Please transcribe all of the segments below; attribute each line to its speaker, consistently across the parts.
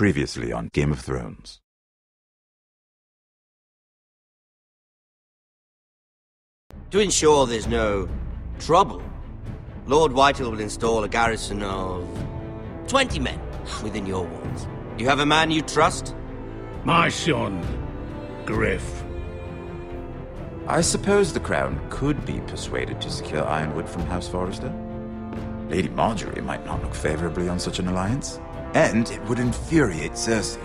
Speaker 1: Previously on Game of Thrones.
Speaker 2: To ensure there's no trouble, Lord Whitehill will install a garrison of 20 men within your walls. You have a man you trust?
Speaker 3: My son, Griff.
Speaker 1: I suppose the Crown could be persuaded to secure ironwood from House Forrester. Lady Marjorie might not look favorably on such an alliance, and it would infuriate Cersei.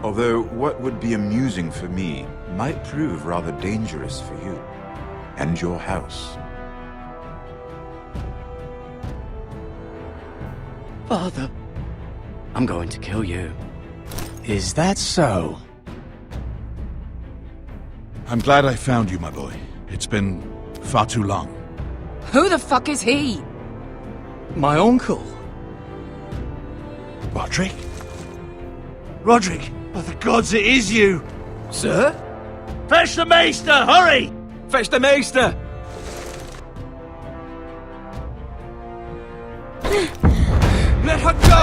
Speaker 1: Although what would be amusing for me might prove rather dangerous for you and your house.
Speaker 4: Father, I'm going to kill you. Is that so?
Speaker 3: I'm glad I found you, my boy. It's been far too long.
Speaker 5: Who the fuck is he?
Speaker 4: My uncle.
Speaker 3: Roderick? Roderick! By the gods, it is you!
Speaker 4: Sir?
Speaker 3: Fetch the maester, hurry!
Speaker 4: Fetch the maester!
Speaker 5: Let her go!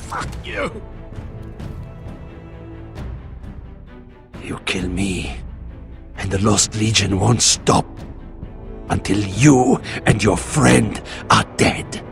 Speaker 3: Fuck you!
Speaker 6: You kill me, and the Lost Legion won't stop until you and your friend are dead.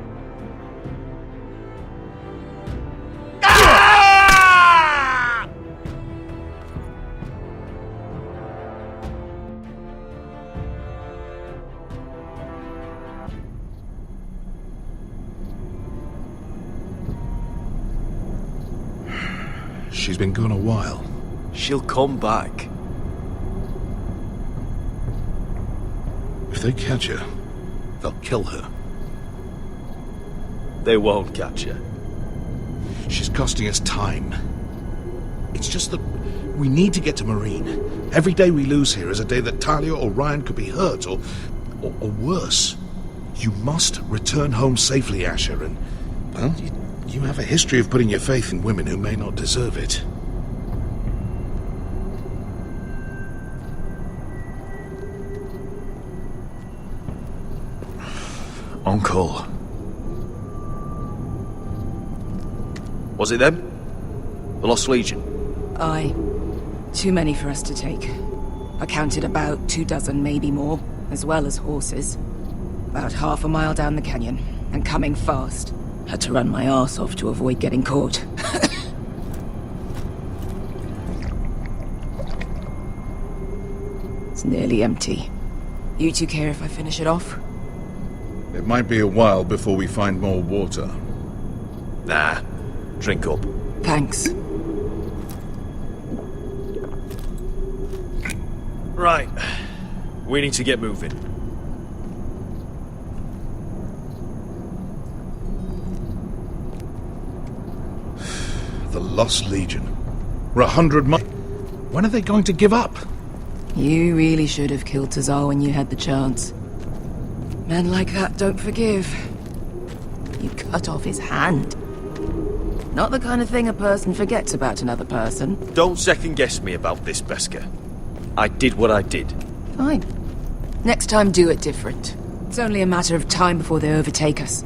Speaker 3: She's been gone a while.
Speaker 4: She'll come back.
Speaker 3: If they catch her, they'll kill her.
Speaker 4: They won't catch her.
Speaker 3: She's costing us time. It's just that we need to get to Marine. Every day we lose here is a day that Talia or Ryan could be hurt, or worse. You must return home safely, Asher, and, well, you have a history of putting your faith in women who may not deserve it.
Speaker 4: Uncle. Was it them? The Lost Legion?
Speaker 5: Aye. Too many for us to take. I counted about 24, maybe more, as well as horses. About half a mile down the canyon, and coming fast. Had to run my arse off to avoid getting caught. It's nearly empty. You two care if I finish it off?
Speaker 3: It might be a while before we find more water.
Speaker 4: Nah. Drink up.
Speaker 5: Thanks.
Speaker 4: Right. We need to get moving.
Speaker 3: The Lost Legion. We're 100 miles. When are they going to give up?
Speaker 5: You really should have killed Tazal when you had the chance. Men like that don't forgive. You cut off his hand. Not the kind of thing a person forgets about another person.
Speaker 4: Don't second-guess me about this, Beskar. I did what I did.
Speaker 5: Fine. Next time, do it different. It's only a matter of time before they overtake us.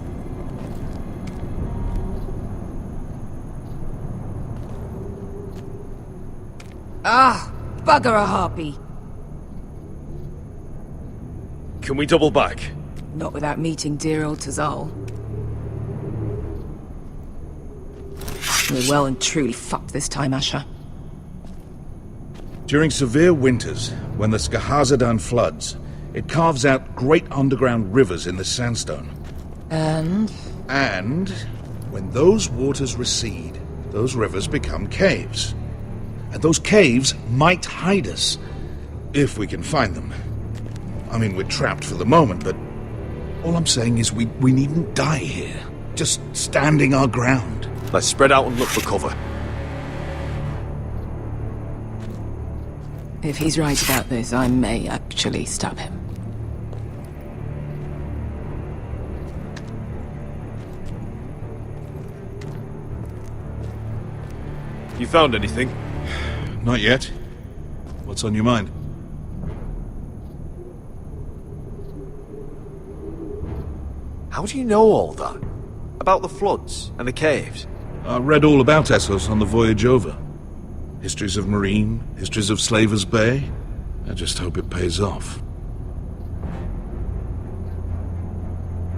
Speaker 5: Ah! Bugger a harpy!
Speaker 4: Can we double back?
Speaker 5: Not without meeting dear old Tazal. We're well and truly fucked this time, Asher.
Speaker 3: During severe winters, when the Skahazadan floods, it carves out great underground rivers in the sandstone.
Speaker 5: And
Speaker 3: when those waters recede, those rivers become caves. And those caves might hide us, if we can find them. I mean, we're trapped for the moment, but all I'm saying is we needn't die here. Just standing our ground.
Speaker 4: Let's spread out and look for cover.
Speaker 5: if he's right about this, I may actually stab him.
Speaker 4: You found anything?
Speaker 3: Not yet. What's on your mind?
Speaker 7: How do you know all that? About the floods and the caves?
Speaker 3: I read all about Essos on the voyage over. Histories of Marine, histories of Slavers Bay. I just hope it pays off.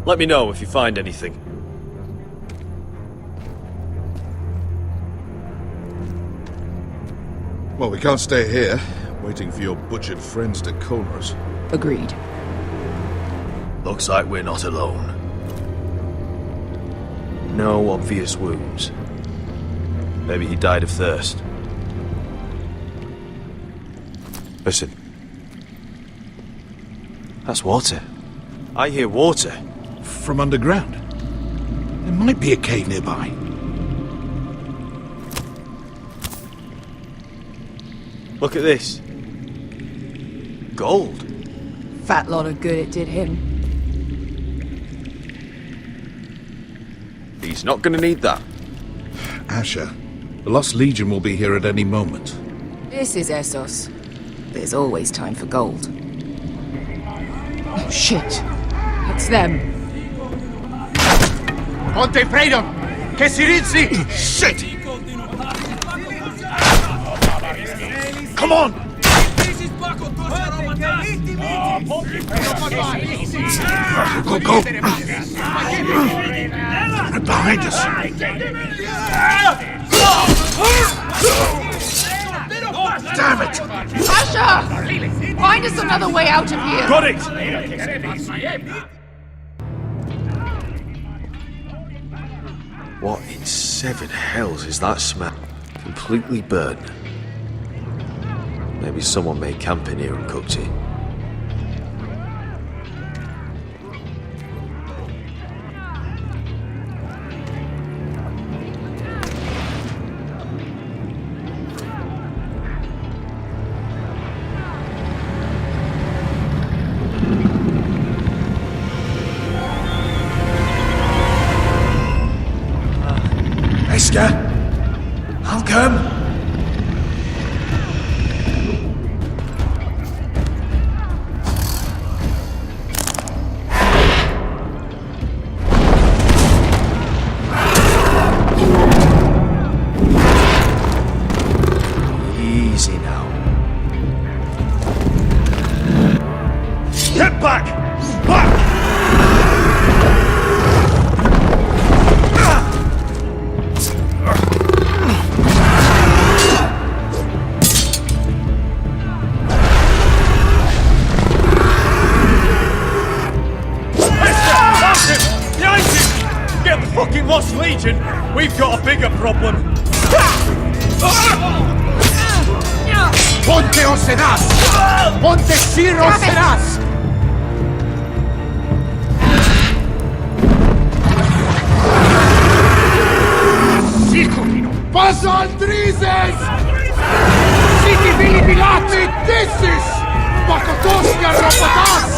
Speaker 7: Let me know if you find anything.
Speaker 3: Well, we can't stay here, waiting for your butchered friends to corner us.
Speaker 5: Agreed.
Speaker 7: Looks like we're not alone. No obvious wounds. Maybe he died of thirst. Listen. That's water. I hear water.
Speaker 3: From underground. There might be a cave nearby.
Speaker 7: Look at this. Gold.
Speaker 5: Fat lot of good it did him.
Speaker 7: He's not gonna need that.
Speaker 3: Asher, the Lost Legion will be here at any moment.
Speaker 5: This is Essos. There's always time for gold. Oh, shit. It's them.
Speaker 6: Ponte freedom! Che si rizzi!
Speaker 3: Shit!
Speaker 6: Come on!
Speaker 3: Go, go! Right behind us! Damn it!
Speaker 5: Asher! Find us another way out of here!
Speaker 7: Got it! What in seven hells is that smell? Completely burnt. Maybe someone made camp in here and cooked it.
Speaker 6: I'll come.
Speaker 7: Easy now.
Speaker 6: Get back! Back!
Speaker 7: Lost Legion, we've got a bigger problem.
Speaker 6: Ponte Osenas! Ponte Sir Osenas! Circulino! Paso Andrises! Siti Vili Pilati Dissis! Pakotoska Robotas!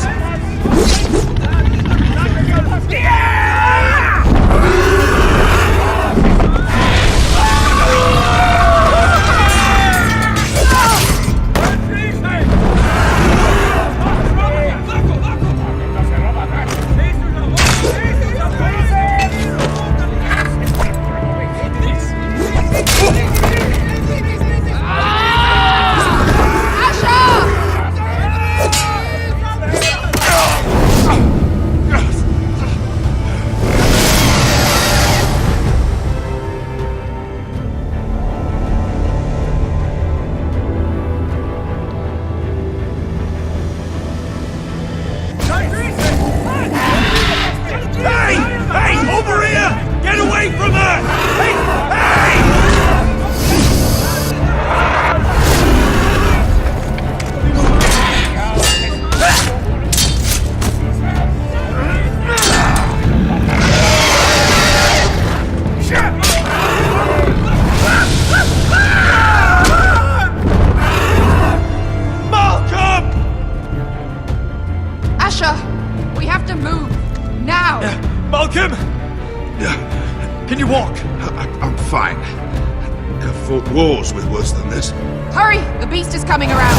Speaker 7: Can you walk?
Speaker 3: I'm fine. I've fought wars with worse than this.
Speaker 5: Hurry! The beast is coming around!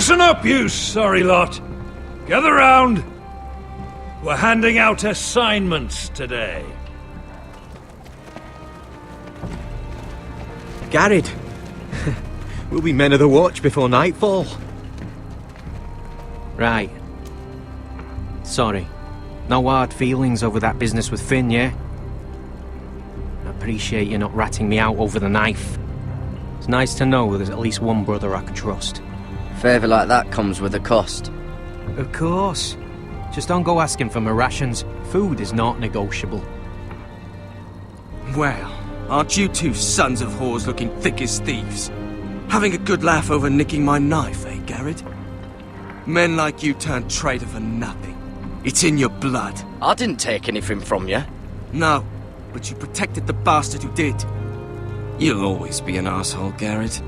Speaker 8: Listen up, you sorry lot. Gather round. We're handing out assignments today.
Speaker 7: Garrett. We'll be men of the watch before nightfall. Right. Sorry. No hard feelings over that business with Finn, yeah? I appreciate you not ratting me out over the knife. It's nice to know there's at least one brother I can trust.
Speaker 4: Favour like that comes with a cost.
Speaker 7: Of course. Just don't go asking for my rations. Food is not negotiable.
Speaker 9: Well, aren't you two sons of whores looking thick as thieves? Having a good laugh over nicking my knife, eh, Garrett? Men like you turn traitor for nothing. It's in your blood.
Speaker 4: I didn't take anything from you.
Speaker 9: No, but you protected the bastard who did. You'll always be an asshole, Garrett.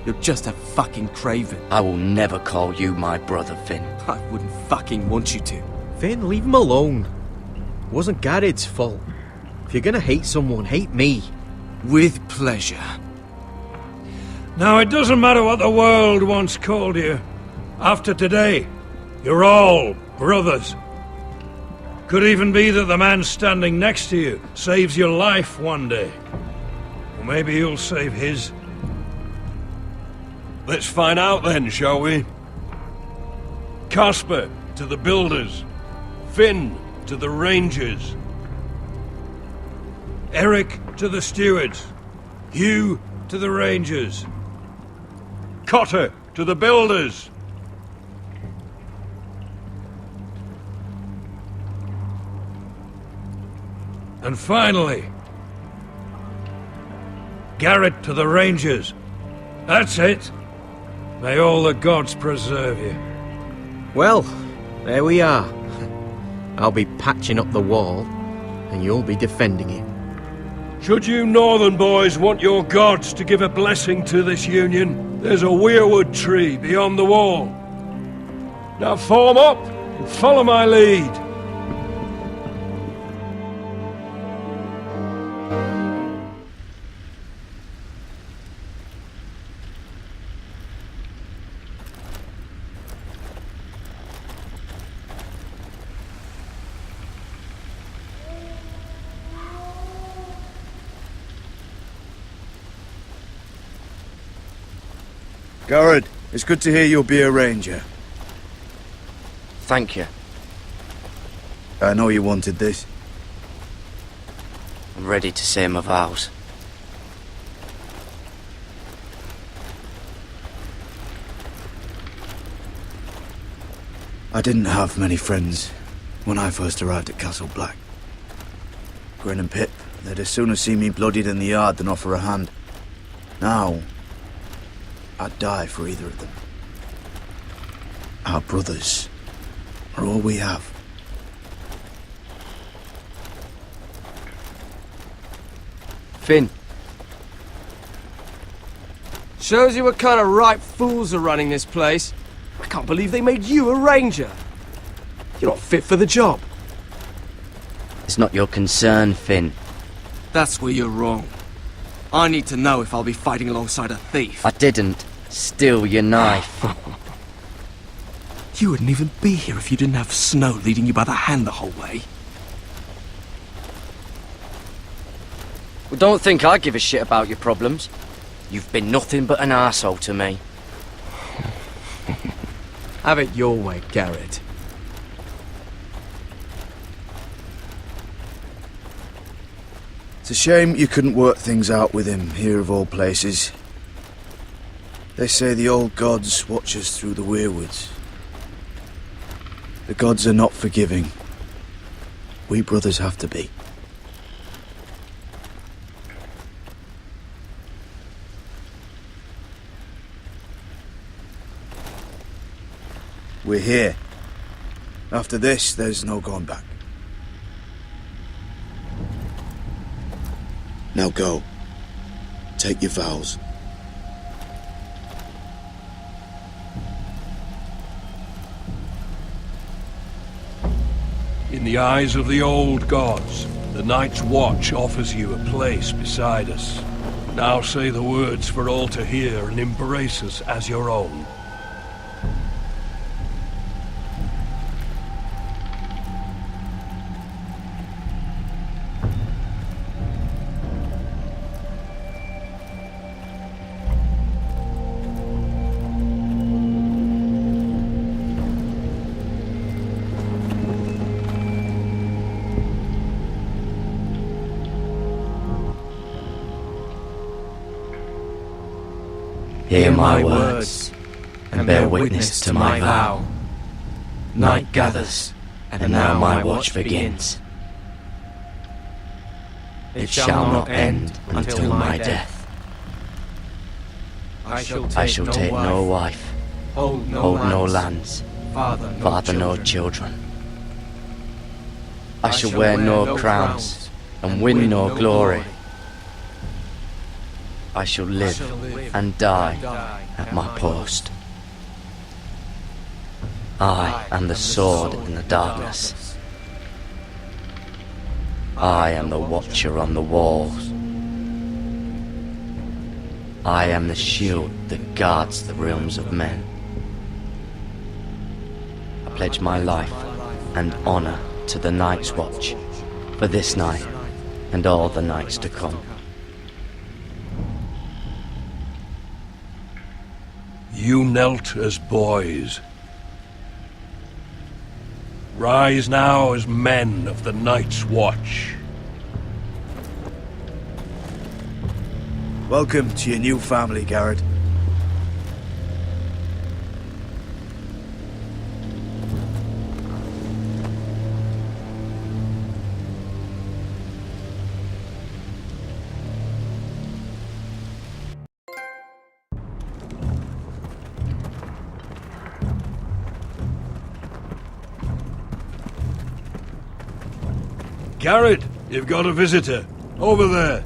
Speaker 9: You're just a fucking craven.
Speaker 4: I will never call you my brother, Finn.
Speaker 9: I wouldn't fucking want you to.
Speaker 7: Finn, leave him alone. It wasn't Garrett's fault. If you're gonna hate someone, hate me.
Speaker 9: With pleasure.
Speaker 8: Now, it doesn't matter what the world once called you. After today, you're all brothers. Could even be that the man standing next to you saves your life one day. Or maybe you'll save his. Let's find out then, shall we? Casper to the builders. Finn to the rangers. Eric to the stewards. Hugh to the rangers. Cotter to the builders. And finally, Garrett to the rangers. That's it. May all the gods preserve you.
Speaker 7: Well, there we are. I'll be patching up the wall, and you'll be defending it.
Speaker 8: Should you northern boys want your gods to give a blessing to this union, there's a weirwood tree beyond the wall. Now form up and follow my lead.
Speaker 1: Garrett, it's good to hear you'll be a ranger.
Speaker 4: Thank you.
Speaker 1: I know you wanted this.
Speaker 4: I'm ready to say my vows.
Speaker 1: I didn't have many friends when I first arrived at Castle Black. Grin and Pip, they'd as soon as see me bloodied in the yard than offer a hand. Now, I'd die for either of them. Our brothers are all we have.
Speaker 4: Finn.
Speaker 9: Shows you what kind of ripe fools are running this place. I can't believe they made you a ranger. You're not fit for the job.
Speaker 4: It's not your concern, Finn.
Speaker 9: That's where you're wrong. I need to know if I'll be fighting alongside a thief.
Speaker 4: I didn't steal your knife.
Speaker 9: You wouldn't even be here if you didn't have Snow leading you by the hand the whole way.
Speaker 4: Well, don't think I give a shit about your problems. You've been nothing but an arsehole to me.
Speaker 9: Have it your way, Garrett.
Speaker 1: It's a shame you couldn't work things out with him here of all places. They say the old gods watch us through the weirwoods. The gods are not forgiving. We brothers have to be. We're here. After this, there's no going back. Now go. Take your vows.
Speaker 8: In the eyes of the old gods, the Night's Watch offers you a place beside us. Now say the words for all to hear and embrace us as your own.
Speaker 4: Hear my words, and bear witness to my vow. Night gathers, and now my watch begins. It shall not end until my death. I shall take no wife, hold no lands, father no children. I shall wear no crowns, and win no glory. I shall live and die at my post. I am the sword in the darkness. I am the watcher on the walls. I am the shield that guards the realms of men. I pledge my life and honor to the Night's Watch for this night and all the nights to come.
Speaker 8: You knelt as boys. Rise now as men of the Night's Watch.
Speaker 10: Welcome to your new family, Garrett.
Speaker 8: Garrett, you've got a visitor. Over there.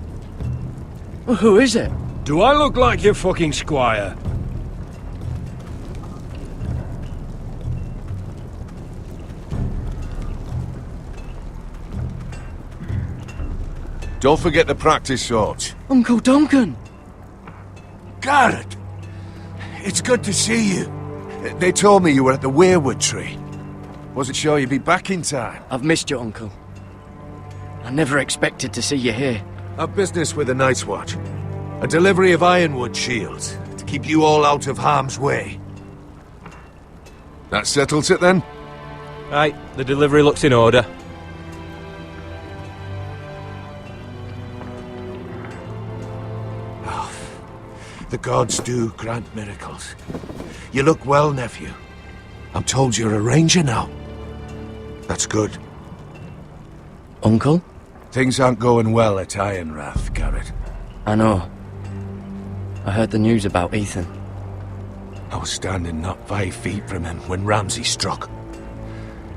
Speaker 4: Well, who is it?
Speaker 8: Do I look like your fucking squire?
Speaker 3: Don't forget the practice swords.
Speaker 4: Uncle Duncan!
Speaker 3: Garrett! It's good to see you. They told me you were at the weirwood tree. Wasn't sure you'd be back in time.
Speaker 4: I've missed you, Uncle. I never expected to see you here.
Speaker 3: I've business with the Night's Watch. A delivery of ironwood shields to keep you all out of harm's way. That settles it then?
Speaker 7: Right, the delivery looks in order.
Speaker 3: The gods do grant miracles. You look well, nephew. I'm told you're a ranger now. That's good.
Speaker 4: Uncle?
Speaker 3: Things aren't going well at Ironrath, Garrett.
Speaker 4: I know. I heard the news about Ethan.
Speaker 3: I was standing not 5 feet from him when Ramsay struck.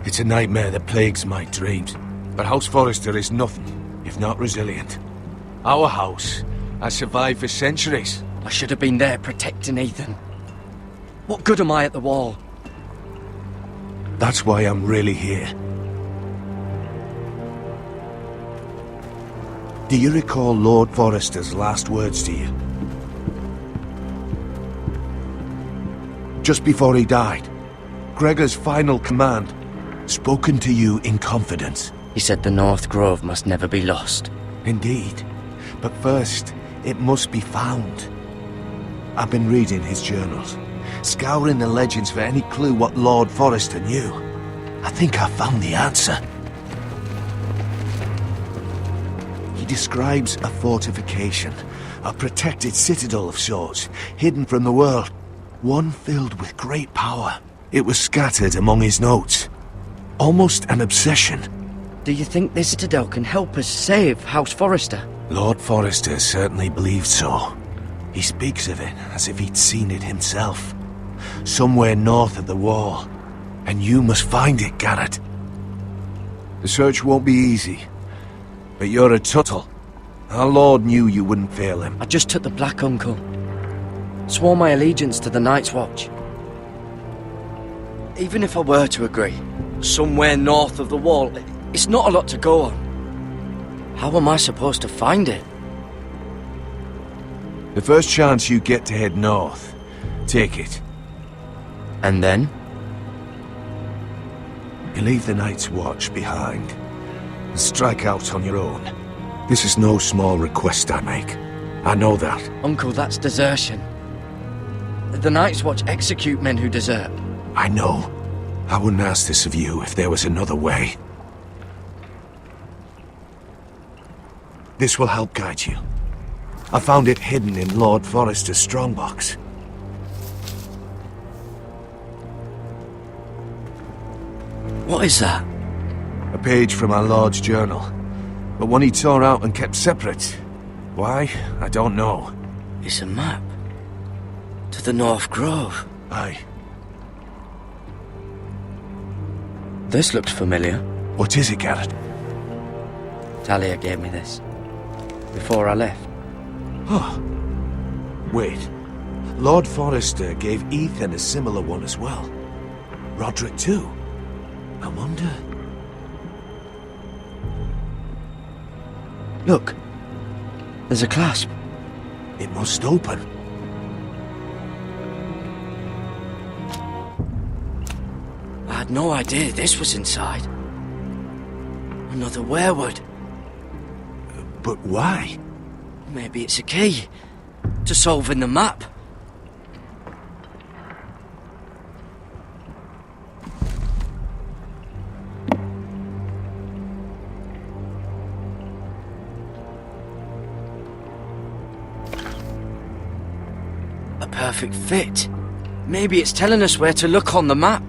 Speaker 3: It's a nightmare that plagues my dreams. But House Forrester is nothing if not resilient. Our house has survived for centuries.
Speaker 4: I should have been there protecting Ethan. What good am I at the wall?
Speaker 3: That's why I'm really here. Do you recall Lord Forrester's last words to you? Just before he died, Gregor's final command, spoken to you in confidence.
Speaker 4: He said the North Grove must never be lost.
Speaker 3: Indeed. But first, it must be found. I've been reading his journals, scouring the legends for any clue what Lord Forrester knew. I think I found the answer. He describes a fortification, a protected citadel of sorts, hidden from the world, one filled with great power. It was scattered among his notes, almost an obsession.
Speaker 4: Do you think this citadel can help us save House Forrester?
Speaker 3: Lord Forrester certainly believed so. He speaks of it as if he'd seen it himself. Somewhere north of the wall. And you must find it, Garrett. The search won't be easy. But you're a Tuttle. Our Lord knew you wouldn't fail him.
Speaker 4: I just took the Black Uncle. Swore my allegiance to the Night's Watch. Even if I were to agree, somewhere north of the wall, it's not a lot to go on. How am I supposed to find it?
Speaker 3: The first chance you get to head north, take it.
Speaker 4: And then?
Speaker 3: You leave the Night's Watch behind and strike out on your own. This is no small request I make. I know that.
Speaker 4: Uncle, that's desertion. The Night's Watch execute men who desert.
Speaker 3: I know. I wouldn't ask this of you if there was another way. This will help guide you. I found it hidden in Lord Forrester's strongbox.
Speaker 4: What is that?
Speaker 6: A page from our Lord's journal. But one he tore out and kept separate. Why? I don't know.
Speaker 4: It's a map. To the North Grove.
Speaker 6: Aye.
Speaker 4: This looks familiar.
Speaker 6: What is it, Garrett?
Speaker 4: Talia gave me this. Before I left.
Speaker 6: Oh. Wait. Lord Forrester gave Ethan a similar one as well. Roderick too. I wonder...
Speaker 4: Look. There's a clasp.
Speaker 6: It must open.
Speaker 4: I had no idea this was inside. Another werewood.
Speaker 6: But why?
Speaker 4: Maybe it's a key to solving the map. A perfect fit. Maybe it's telling us where to look on the map.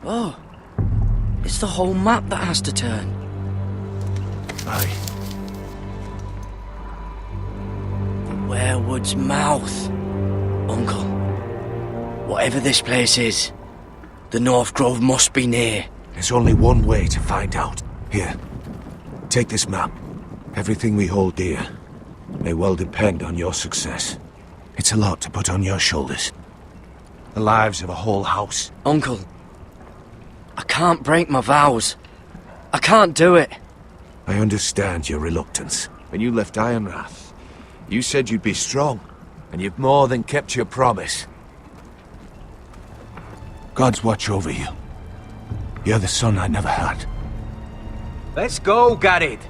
Speaker 4: Oh, it's the whole map that has to turn.
Speaker 6: Aye.
Speaker 4: The werewood's mouth. Uncle, whatever this place is, the North Grove must be near.
Speaker 6: There's only one way to find out. Here, take this map. Everything we hold dear may well depend on your success. It's a lot to put on your shoulders. The lives of a whole house.
Speaker 4: Uncle, I can't break my vows. I can't do it.
Speaker 6: I understand your reluctance. When you left Ironrath, you said you'd be strong, and you've more than kept your promise. God's watch over you. You're the son I never had.
Speaker 7: Let's go, Garrett.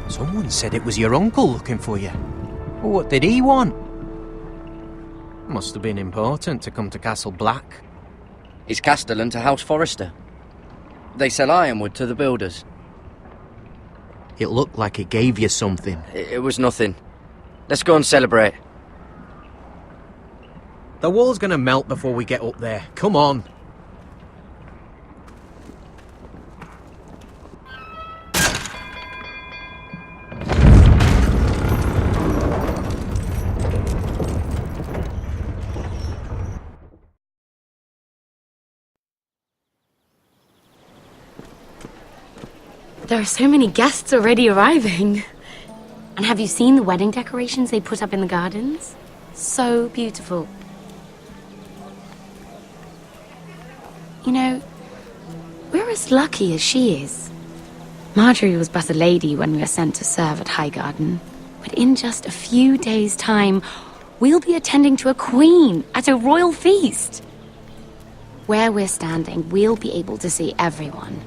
Speaker 7: Someone said it was your uncle looking for you. What did he want? Must have been important to come to Castle Black.
Speaker 4: He's castellan to House Forrester. They sell ironwood to the builders.
Speaker 7: It looked like it gave you something.
Speaker 4: It was nothing. Let's go and celebrate.
Speaker 7: The wall's gonna melt before we get up there. Come on.
Speaker 11: There are so many guests already arriving. And have you seen the wedding decorations they put up in the gardens? So beautiful. You know, we're as lucky as she is. Marjorie was but a lady when we were sent to serve at Highgarden. But in just a few days' time, we'll be attending to a queen at a royal feast. Where we're standing, we'll be able to see everyone.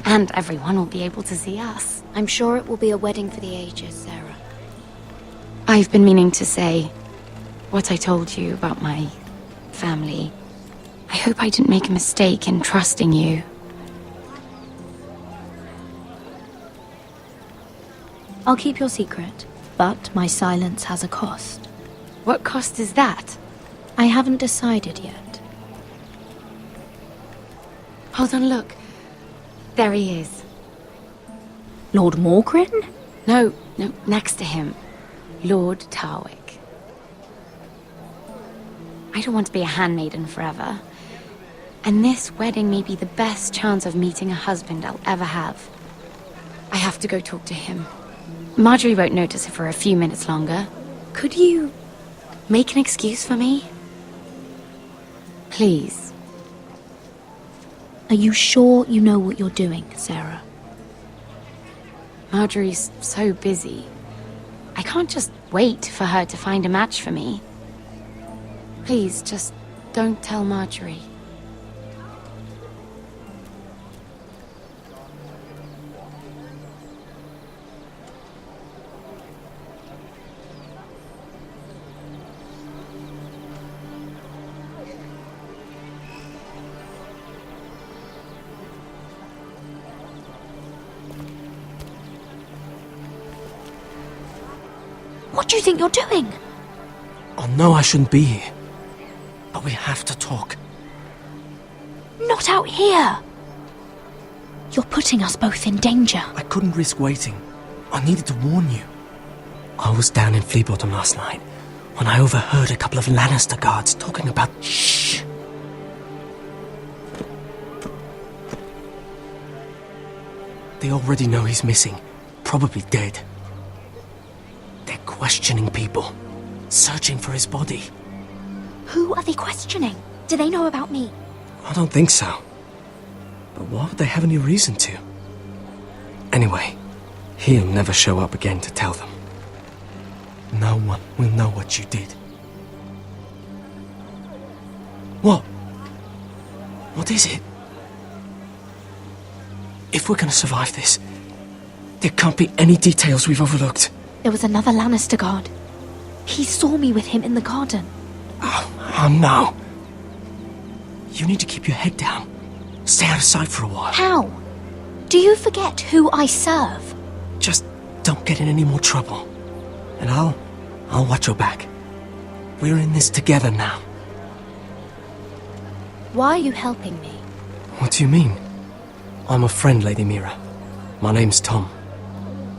Speaker 11: And everyone will be able to see us.
Speaker 12: I'm sure it will be a wedding for the ages, Sarah.
Speaker 11: I've been meaning to say what I told you about my family. I hope I didn't make a mistake in trusting you.
Speaker 12: I'll keep your secret, but my silence has a cost.
Speaker 11: What cost is that?
Speaker 12: I haven't decided yet.
Speaker 11: Hold on, look. There he is.
Speaker 12: Lord Morgrin?
Speaker 11: No, next to him. Lord Tarwick. I don't want to be a handmaiden forever. And this wedding may be the best chance of meeting a husband I'll ever have. I have to go talk to him. Marjorie won't notice it for a few minutes longer. Could you make an excuse for me? Please.
Speaker 12: Are you sure you know what you're doing, Sarah?
Speaker 11: Marjorie's so busy. I can't just wait for her to find a match for me. Please, just don't tell Marjorie.
Speaker 12: What do you think you're doing?
Speaker 9: I know I shouldn't be here, but we have to talk.
Speaker 12: Not out here! You're putting us both in danger.
Speaker 9: I couldn't risk waiting. I needed to warn you. I was down in Fleabottom last night when I overheard a couple of Lannister guards talking about... Shh! They already know he's missing, probably dead. They're questioning people, searching for his body.
Speaker 12: Who are they questioning? Do they know about me?
Speaker 9: I don't think so. But why would they have any reason to? Anyway, he'll never show up again to tell them. No one will know what you did. What? What is it? If we're gonna survive this, there can't be any details we've overlooked.
Speaker 12: There was another Lannister guard. He saw me with him in the garden.
Speaker 9: Oh no. You need to keep your head down. Stay out of sight for a while.
Speaker 12: How? Do you forget who I serve?
Speaker 9: Just don't get in any more trouble. And I'll watch your back. We're in this together now.
Speaker 12: Why are you helping me?
Speaker 9: What do you mean? I'm a friend, Lady Mira. My name's Tom.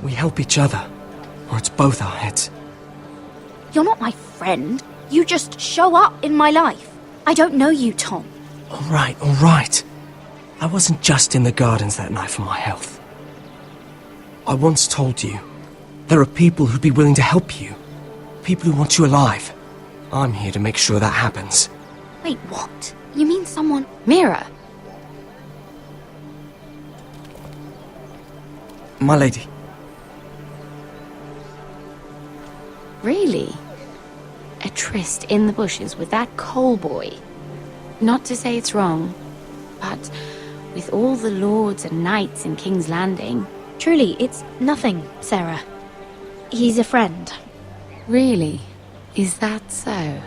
Speaker 9: We help each other, or it's both our heads.
Speaker 12: You're not my friend. You just show up in my life. I don't know you, Tom.
Speaker 9: All right. I wasn't just in the gardens that night for my health. I once told you, there are people who'd be willing to help you. People who want you alive. I'm here to make sure that happens.
Speaker 12: Wait, what? You mean someone...
Speaker 11: Mira!
Speaker 9: My lady.
Speaker 11: Really? A tryst in the bushes with that coal boy? Not to say it's wrong, but with all the lords and knights in King's Landing...
Speaker 12: Truly, it's nothing, Sarah. He's a friend.
Speaker 11: Really? Is that so?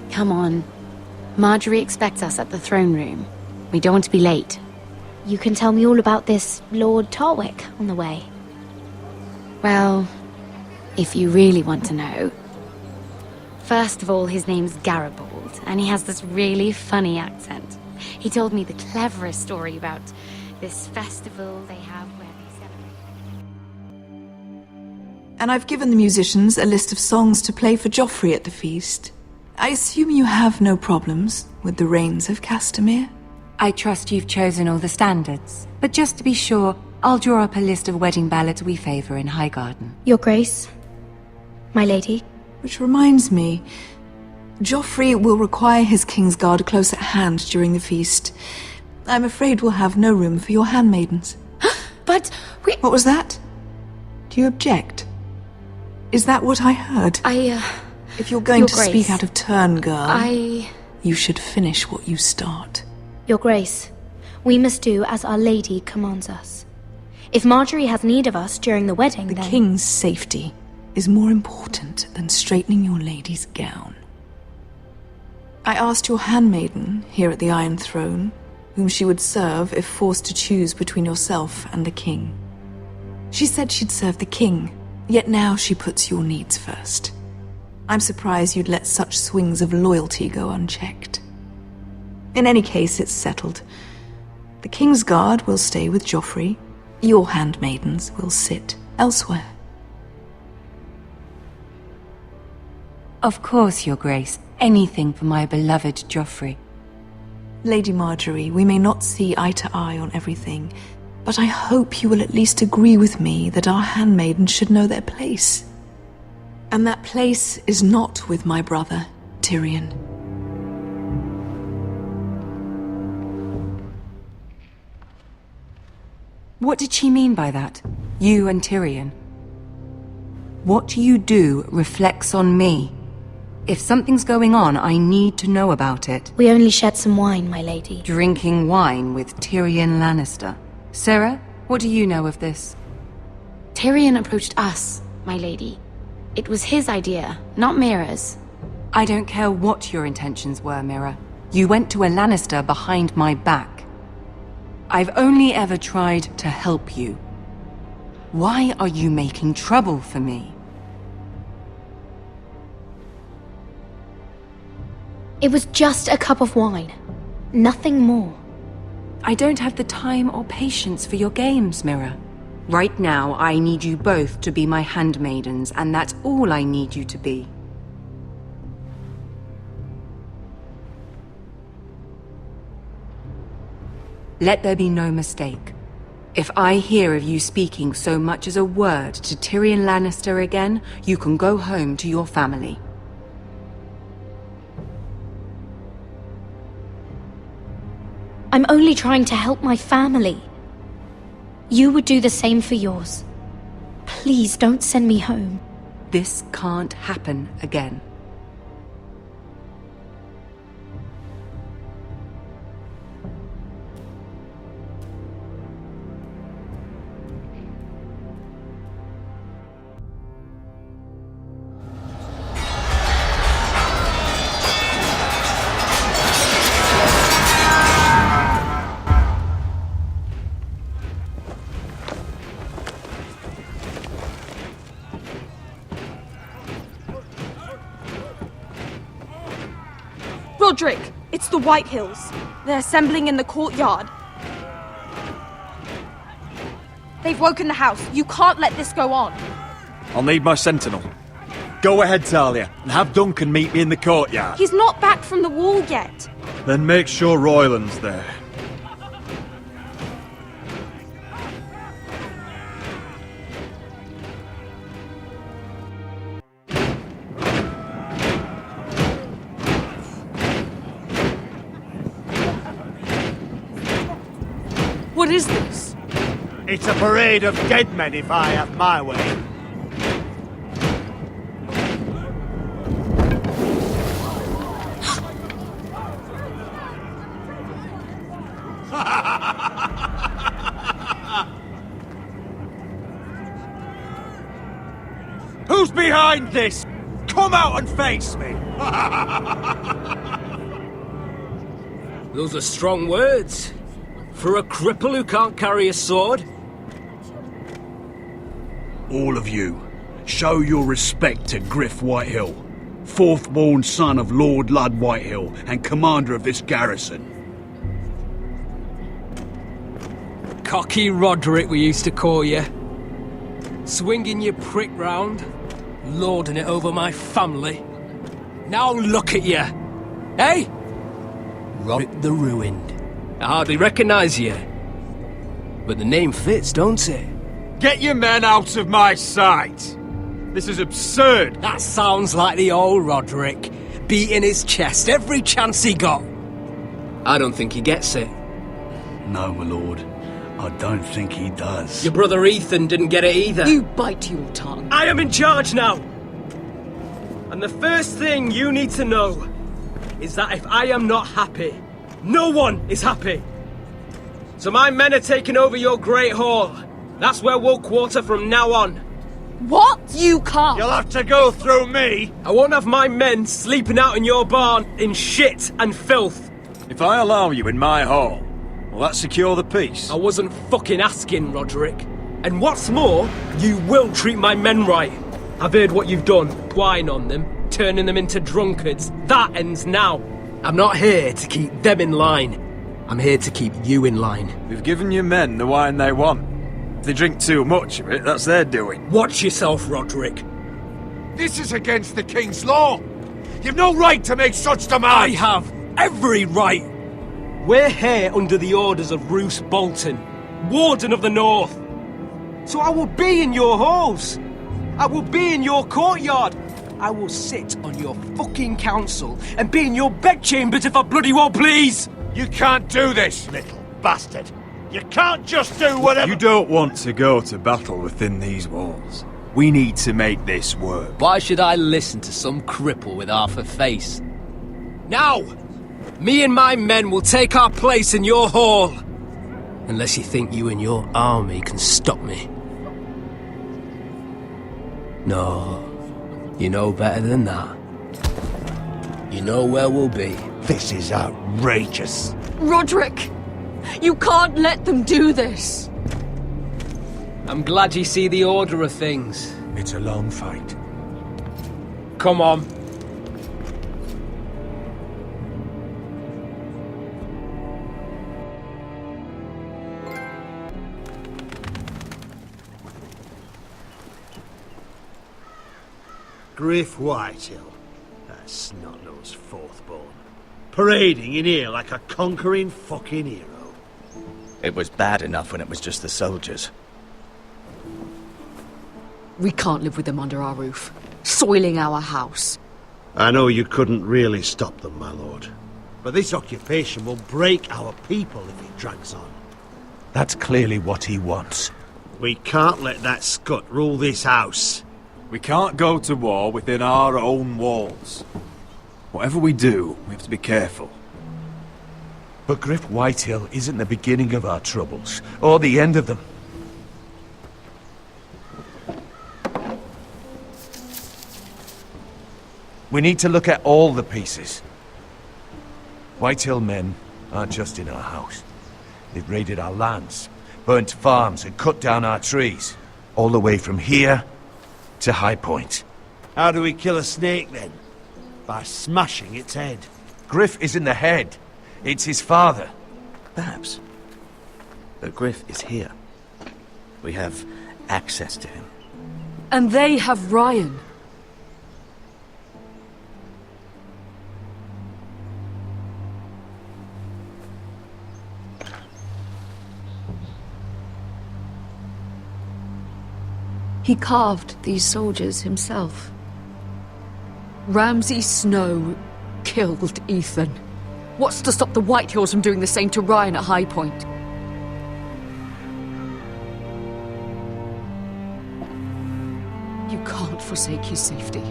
Speaker 11: Come on. Marjorie expects us at the throne room. We don't want to be late.
Speaker 12: You can tell me all about this Lord Tarwick on the way.
Speaker 11: Well, if you really want to know... First of all, his name's Garibald, and he has this really funny accent. He told me the cleverest story about this festival they have where they celebrate.
Speaker 13: And I've given the musicians a list of songs to play for Joffrey at the feast. I assume you have no problems with the Rains of Castamere?
Speaker 5: I trust you've chosen all the standards, but just to be sure, I'll draw up a list of wedding ballads we favor in Highgarden.
Speaker 12: Your Grace, my lady.
Speaker 13: Which reminds me, Joffrey will require his Kingsguard close at hand during the feast. I'm afraid we'll have no room for your handmaidens.
Speaker 5: But we...
Speaker 13: What was that? Do you object? Is that what I heard? If you're going to speak out of turn, girl, you should finish what you start.
Speaker 12: Your Grace, we must do as Our Lady commands us. If Marjorie has need of us during the wedding,
Speaker 13: then...
Speaker 12: The
Speaker 13: King's safety is more important than straightening your lady's gown. I asked your handmaiden here at the Iron Throne whom she would serve if forced to choose between yourself and the king. She said she'd serve the king, yet now she puts your needs first. I'm surprised you'd let such swings of loyalty go unchecked. In any case, it's settled. The Kingsguard will stay with Joffrey. Your handmaidens will sit elsewhere.
Speaker 5: Of course, Your Grace. Anything for my beloved Joffrey.
Speaker 13: Lady Marjorie, we may not see eye to eye on everything, but I hope you will at least agree with me that our handmaidens should know their place. And that place is not with my brother, Tyrion.
Speaker 5: What did she mean by that? You and Tyrion? What you do reflects on me. If something's going on, I need to know about it.
Speaker 12: We only shed some wine, my lady.
Speaker 5: Drinking wine with Tyrion Lannister. Sarah, what do you know of this?
Speaker 11: Tyrion approached us, my lady. It was his idea, not Mira's.
Speaker 5: I don't care what your intentions were, Mira. You went to a Lannister behind my back. I've only ever tried to help you. Why are you making trouble for me?
Speaker 12: It was just a cup of wine. Nothing more.
Speaker 5: I don't have the time or patience for your games, Mira. Right now, I need you both to be my handmaidens, and that's all I need you to be. Let there be no mistake. If I hear of you speaking so much as a word to Tyrion Lannister again, you can go home to your family.
Speaker 12: I'm only trying to help my family. You would do the same for yours. Please don't send me home.
Speaker 5: This can't happen again.
Speaker 14: Roderick, it's the Whitehills. They're assembling in the courtyard. They've woken the house. You can't let this go on.
Speaker 10: I'll need my sentinel. Go ahead, Talia, and have Duncan meet me in the courtyard.
Speaker 14: He's not back from the wall yet.
Speaker 10: Then make sure Royland's there.
Speaker 14: What is this?
Speaker 15: It's a parade of dead men if I have my way.
Speaker 10: Who's behind this? Come out and face me!
Speaker 16: Those are strong words. For a cripple who can't carry a sword?
Speaker 17: All of you, show your respect to Griff Whitehill, fourth-born son of Lord Lud Whitehill and commander of this garrison.
Speaker 16: Cocky Roderick, we used to call you. Swinging your prick round, lording it over my family. Now look at you! Hey? Roderick the Ruined. I hardly recognise you. But the name fits, don't it?
Speaker 10: Get your men out of my sight! This is absurd!
Speaker 16: That sounds like the old Roderick, beating his chest every chance he got. I don't think he gets it.
Speaker 17: No, my lord. I don't think he does.
Speaker 16: Your brother Ethan didn't get it either.
Speaker 5: You bite your tongue.
Speaker 16: I am in charge now! And the first thing you need to know is that if I am not happy, no one is happy. So my men are taking over your Great Hall. That's where we'll quarter from now on.
Speaker 14: What? You can't.
Speaker 15: You'll have to go through me.
Speaker 16: I won't have my men sleeping out in your barn in shit and filth.
Speaker 10: If I allow you in my hall, will that secure the peace?
Speaker 16: I wasn't fucking asking, Roderick. And what's more, you will treat my men right. I've heard what you've done, wine on them, turning them into drunkards. That ends now. I'm not here to keep them in line. I'm here to keep you in line.
Speaker 10: We've given your men the wine they want. If they drink too much of it, that's their doing.
Speaker 16: Watch yourself, Roderick.
Speaker 15: This is against the King's law. You've no right to make such demands.
Speaker 16: I have every right. We're here under the orders of Roose Bolton, Warden of the North. So I will be in your halls. I will be in your courtyard. I will sit on your fucking council and be in your bedchambers if I bloody well please!
Speaker 15: You can't do this, little bastard. You can't just do whatever—
Speaker 10: You don't want to go to battle within these walls. We need to make this work.
Speaker 16: Why should I listen to some cripple with half a face? Now! Me and my men will take our place in your hall! Unless you think you and your army can stop me. No, you know better than that. You know where we'll be.
Speaker 15: This is outrageous.
Speaker 5: Roderick! You can't let them do this!
Speaker 16: I'm glad you see the order of things.
Speaker 6: It's a long fight.
Speaker 16: Come on.
Speaker 15: Griff Whitehill. That snot-nosed fourthborn. Parading in here like a conquering fucking hero.
Speaker 18: It was bad enough when it was just the soldiers.
Speaker 19: We can't live with them under our roof, soiling our house.
Speaker 15: I know you couldn't really stop them, my lord. But this occupation will break our people if it drags on.
Speaker 6: That's clearly what he wants.
Speaker 15: We can't let that scut rule this house.
Speaker 10: We can't go to war within our own walls. Whatever we do, we have to be careful.
Speaker 6: But Griff Whitehill isn't the beginning of our troubles, or the end of them. We need to look at all the pieces. Whitehill men aren't just in our house. They've raided our lands, burnt farms and cut down our trees. All the way from here to High Point.
Speaker 15: How do we kill a snake then? By smashing its head.
Speaker 6: Griff isn't the head. It's his father.
Speaker 18: Perhaps. But Griff is here. We have access to him.
Speaker 19: And they have Ryan. He carved these soldiers himself. Ramsay Snow killed Ethan. What's to stop the Whitehills from doing the same to Ryan at High Point? You can't forsake his safety.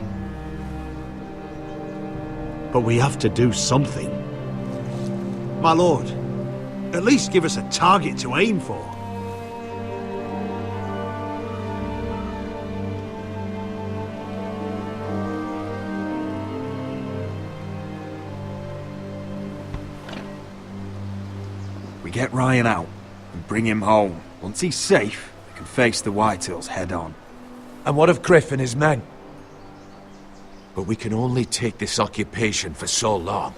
Speaker 15: But we have to do something. My lord, at least give us a target to aim for.
Speaker 10: Get Ryan out and bring him home. Once he's safe, we can face the Whitehills head on.
Speaker 6: And what of Griff and his men? But we can only take this occupation for so long.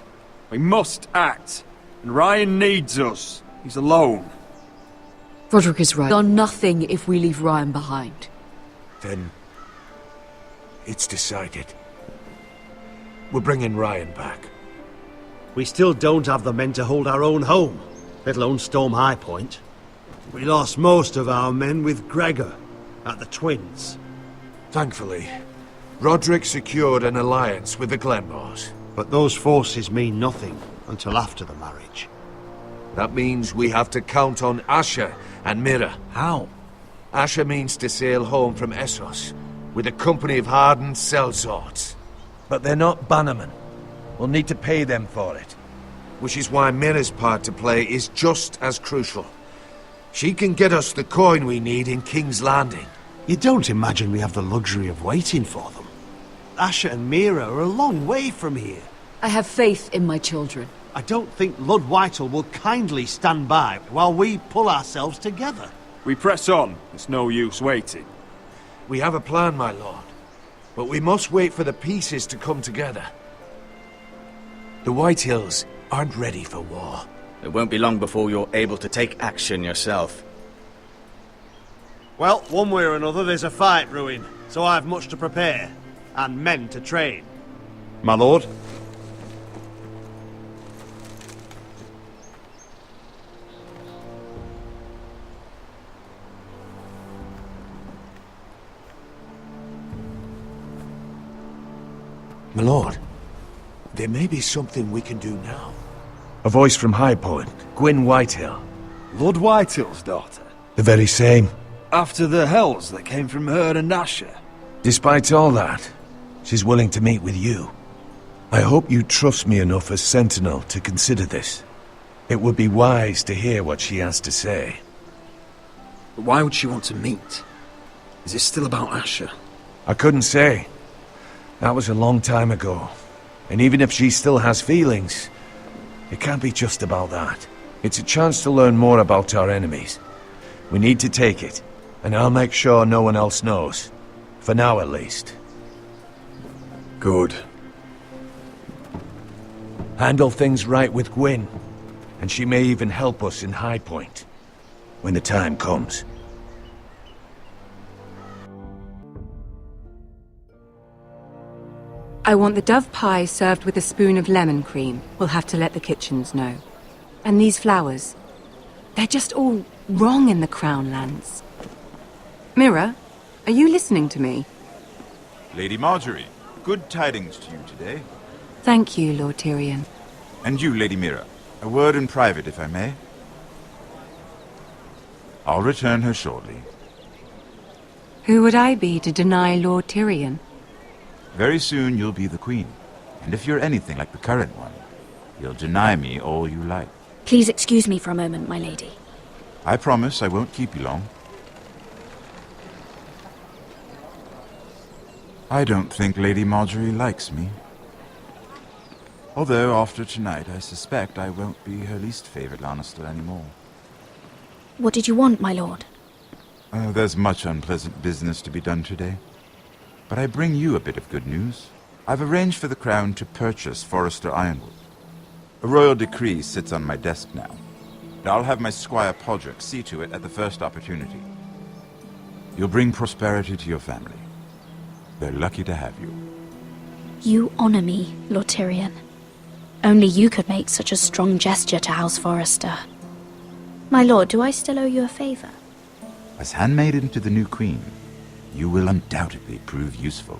Speaker 10: We must act, and Ryan needs us. He's alone.
Speaker 19: Roderick is right. We've done nothing if we leave Ryan behind.
Speaker 6: Then it's decided. We're bringing Ryan back.
Speaker 15: We still don't have the men to hold our own home, let alone storm High Point. We lost most of our men with Gregor at the Twins.
Speaker 6: Thankfully, Roderick secured an alliance with the Glenmores.
Speaker 15: But those forces mean nothing until after the marriage.
Speaker 6: That means we have to count on Asher and Mira.
Speaker 10: How?
Speaker 6: Asher means to sail home from Essos with a company of hardened sellswords. But they're not bannermen. We'll need to pay them for it. Which is why Mira's part to play is just as crucial. She can get us the coin we need in King's Landing.
Speaker 15: You don't imagine we have the luxury of waiting for them? Asher and Mira are a long way from here.
Speaker 19: I have faith in my children.
Speaker 15: I don't think Lord Whitehill will kindly stand by while we pull ourselves together.
Speaker 10: We press on. There's no use waiting.
Speaker 6: We have a plan, my lord. But we must wait for the pieces to come together. The Whitehills aren't ready for war.
Speaker 18: It won't be long before you're able to take action yourself.
Speaker 15: Well, one way or another, there's a fight brewing, so I have much to prepare, and men to train. My lord?
Speaker 6: My lord, there may be something we can do now. A voice from High Point, Gwyn Whitehill.
Speaker 10: Lord Whitehill's daughter?
Speaker 6: The very same.
Speaker 10: After the hells that came from her and Asher?
Speaker 6: Despite all that, she's willing to meet with you. I hope you trust me enough as Sentinel to consider this. It would be wise to hear what she has to say.
Speaker 10: But why would she want to meet? Is it still about Asher?
Speaker 6: I couldn't say. That was a long time ago. And even if she still has feelings, it can't be just about that. It's a chance to learn more about our enemies. We need to take it, and I'll make sure no one else knows. For now, at least.
Speaker 10: Good.
Speaker 6: Handle things right with Gwyn, and she may even help us in High Point, when the time comes.
Speaker 5: I want the dove pie served with a spoon of lemon cream. We'll have to let the kitchens know. And these flowers. They're just all wrong in the Crown lands. Mira, are you listening to me?
Speaker 1: Lady Marjorie, good tidings to you today.
Speaker 5: Thank you, Lord Tyrion.
Speaker 1: And you, Lady Mira. A word in private, if I may. I'll return her shortly.
Speaker 5: Who would I be to deny Lord Tyrion?
Speaker 1: Very soon you'll be the queen. And if you're anything like the current one, you'll deny me all you like.
Speaker 12: Please excuse me for a moment, my lady.
Speaker 1: I promise I won't keep you long. I don't think Lady Marjorie likes me. Although after tonight I suspect I won't be her least favorite Lannister anymore.
Speaker 12: What did you want, my lord?
Speaker 1: There's much unpleasant business to be done today. But I bring you a bit of good news. I've arranged for the Crown to purchase Forrester Ironwood. A royal decree sits on my desk now. And I'll have my squire Podrick see to it at the first opportunity. You'll bring prosperity to your family. They're lucky to have you.
Speaker 12: You honor me, Lord Tyrion. Only you could make such a strong gesture to House Forrester. My lord, do I still owe you a favor?
Speaker 1: As handmaiden to the new queen, you will undoubtedly prove useful.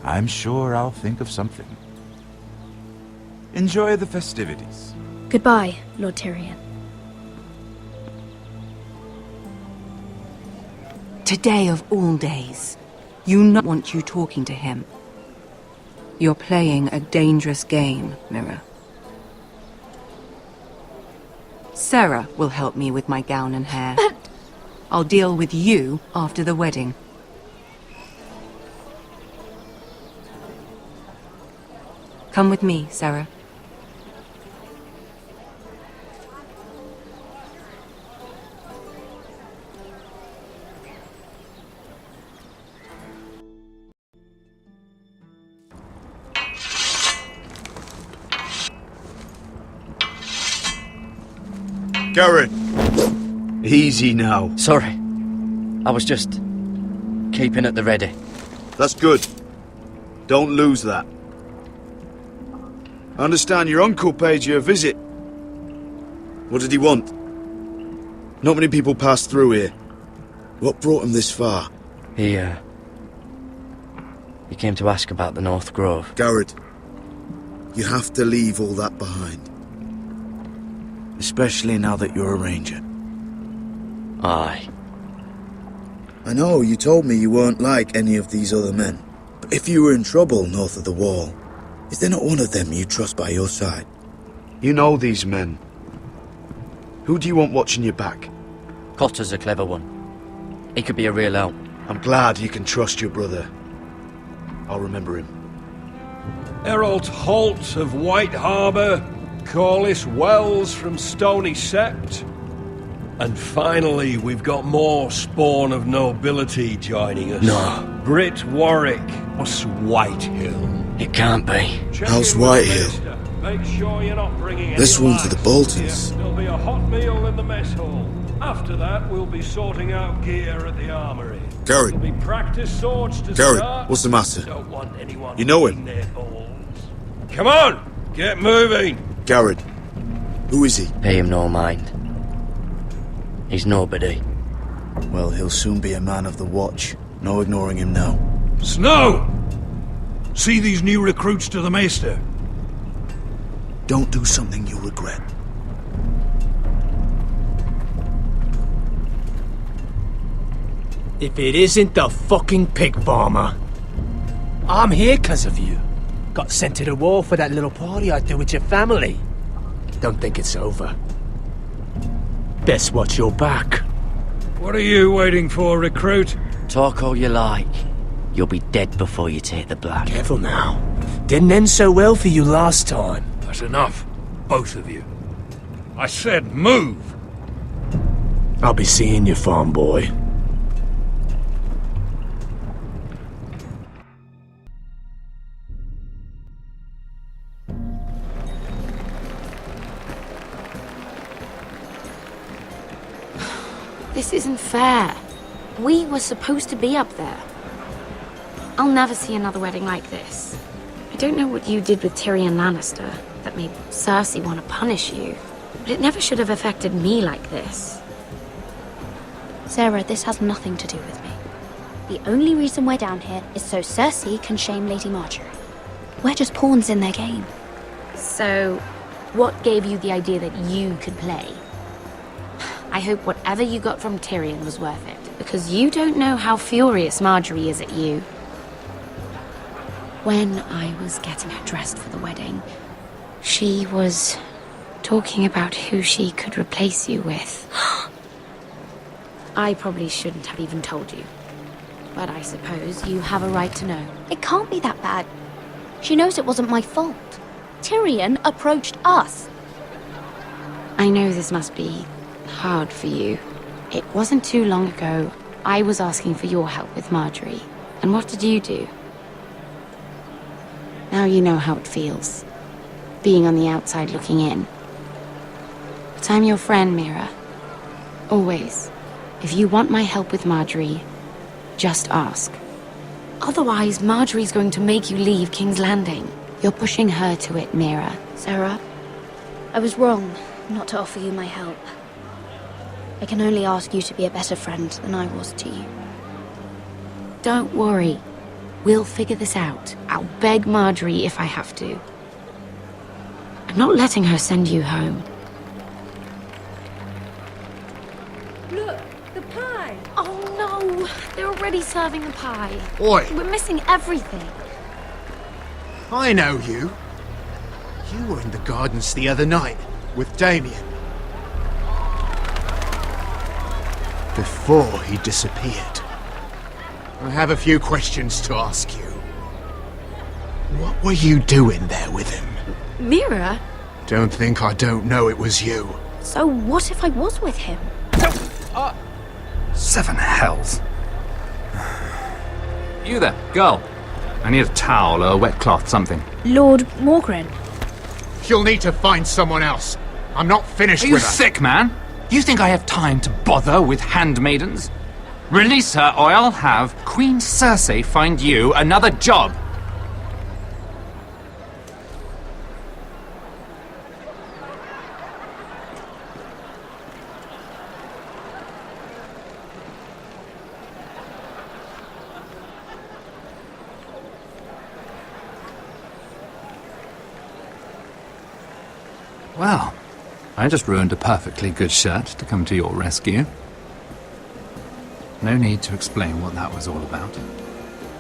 Speaker 1: I'm sure I'll think of something. Enjoy the festivities.
Speaker 12: Goodbye, Lord Tyrion.
Speaker 5: Today of all days, you not want you talking to him. You're playing a dangerous game, Mira. Sarah will help me with my gown and hair.
Speaker 12: But...
Speaker 5: I'll deal with you after the wedding. Come with me, Sarah.
Speaker 15: Garrett! Easy now.
Speaker 4: Sorry. I was just keeping at the ready.
Speaker 15: That's good. Don't lose that. I understand your uncle paid you a visit. What did he want? Not many people pass through here. What brought him this far?
Speaker 4: He came to ask about the North Grove.
Speaker 15: Garrett, you have to leave all that behind. Especially now that you're a ranger.
Speaker 4: Aye.
Speaker 15: I know, you told me you weren't like any of these other men. But if you were in trouble north of the wall, is there not one of them you trust by your side? You know these men. Who do you want watching your back?
Speaker 4: Cotter's a clever one. He could be a real help.
Speaker 15: I'm glad you can trust your brother. I'll remember him.
Speaker 8: Errol Holt of White Harbour, Corliss Wells from Stony Sept. And finally, we've got more spawn of nobility joining us.
Speaker 4: No.
Speaker 8: Britt Warwick, us Whitehill.
Speaker 4: It can't be.
Speaker 15: How's Whitehill?
Speaker 8: Make sure you're not bringing
Speaker 15: This
Speaker 8: any
Speaker 15: one to the Boltons.
Speaker 8: There'll be a hot meal in the mess hall. After that, we'll be sorting out gear at the armory.
Speaker 15: Garrett.
Speaker 8: There'll be practice swords to
Speaker 15: Garrett,
Speaker 8: start.
Speaker 15: what's the matter?
Speaker 8: Don't want anyone
Speaker 15: You know
Speaker 8: eating
Speaker 15: him?
Speaker 8: their balls. Come on, get moving.
Speaker 15: Garrett. Who is he?
Speaker 4: Pay him no mind. He's nobody.
Speaker 15: Well, he'll soon be a man of the watch. No ignoring him now.
Speaker 8: Snow! See these new recruits to the Maester?
Speaker 15: Don't do something you'll regret.
Speaker 6: If it isn't the fucking pig farmer. I'm here 'cause of you. Got sent to the war for that little party I threw with your family. Don't think it's over. Best watch your back.
Speaker 8: What are you waiting for, recruit?
Speaker 4: Talk all you like. You'll be dead before you take the blood.
Speaker 6: Careful now. Didn't end so well for you last time.
Speaker 8: That's enough, both of you. I said move!
Speaker 6: I'll be seeing you, farm boy.
Speaker 11: This isn't fair. We were supposed to be up there. I'll never see another wedding like this. I don't know what you did with Tyrion Lannister that made Cersei want to punish you, but it never should have affected me like this.
Speaker 12: Sarah, this has nothing to do with me. The only reason we're down here is so Cersei can shame Lady Marjorie. We're just pawns in their game.
Speaker 11: So, what gave you the idea that you could play? I hope whatever you got from Tyrion was worth it, because you don't know how furious Marjorie is at you. When I was getting her dressed for the wedding, she was talking about who she could replace you with. I probably shouldn't have even told you, but I suppose you have a right to know.
Speaker 12: It can't be that bad. She knows it wasn't my fault. Tyrion approached us.
Speaker 11: I know this must be hard for you. It wasn't too long ago I was asking for your help with Marjorie. And what did you do? Now you know how it feels, being on the outside looking in. But I'm your friend, Mira. Always. If you want my help with Marjorie, just ask. Otherwise, Marjorie's going to make you leave King's Landing. You're pushing her to it, Mira.
Speaker 12: Sarah, I was wrong not to offer you my help. I can only ask you to be a better friend than I was to you.
Speaker 11: Don't worry. We'll figure this out. I'll beg Marjorie if I have to. I'm not letting her send you home.
Speaker 14: Look, the pie!
Speaker 11: Oh no! They're already serving the pie.
Speaker 20: Oi!
Speaker 11: We're missing everything.
Speaker 20: I know you. You were in the gardens the other night with Damien. Before he disappeared. I have a few questions to ask you. What were you doing there with him?
Speaker 11: Mira?
Speaker 20: Don't think I don't know it was you.
Speaker 12: So what if I was with him?
Speaker 21: Seven hells. You there, girl. I need a towel or a wet cloth, something.
Speaker 12: Lord Morgren.
Speaker 20: You'll need to find someone else. I'm not finished
Speaker 21: Are you
Speaker 20: with her.
Speaker 21: sick, man? You think I have time to bother with handmaidens? Release her, or I'll have Queen Cersei find you another job. Well, I just ruined a perfectly good shirt to come to your rescue. No need to explain what that was all about.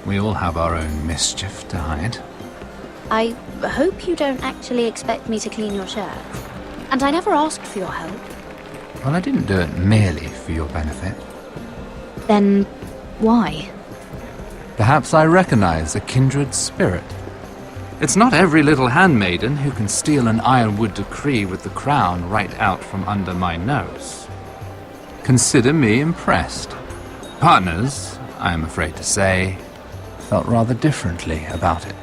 Speaker 21: We all have our own mischief to hide.
Speaker 12: I hope you don't actually expect me to clean your shirt. And I never asked for your help.
Speaker 21: Well, I didn't do it merely for your benefit.
Speaker 12: Then why?
Speaker 21: Perhaps I recognize a kindred spirit. It's not every little handmaiden who can steal an ironwood decree with the crown right out from under my nose. Consider me impressed. Partners, I am afraid to say, felt rather differently about it.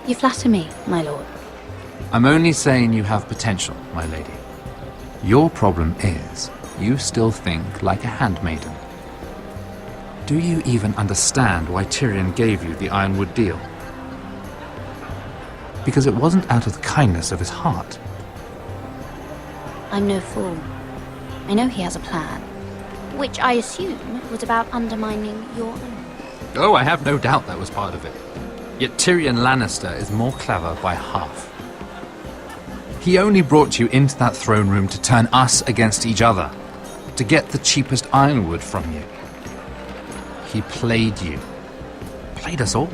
Speaker 12: You flatter me, my lord.
Speaker 21: I'm only saying you have potential, my lady. Your problem is, you still think like a handmaiden. Do you even understand why Tyrion gave you the ironwood deal? Because it wasn't out of the kindness of his heart.
Speaker 12: I'm no fool. I know he has a plan, which I assume was about undermining your own.
Speaker 21: Oh, I have no doubt that was part of it. Yet Tyrion Lannister is more clever by half. He only brought you into that throne room to turn us against each other, to get the cheapest ironwood from you. He played you. Played us all.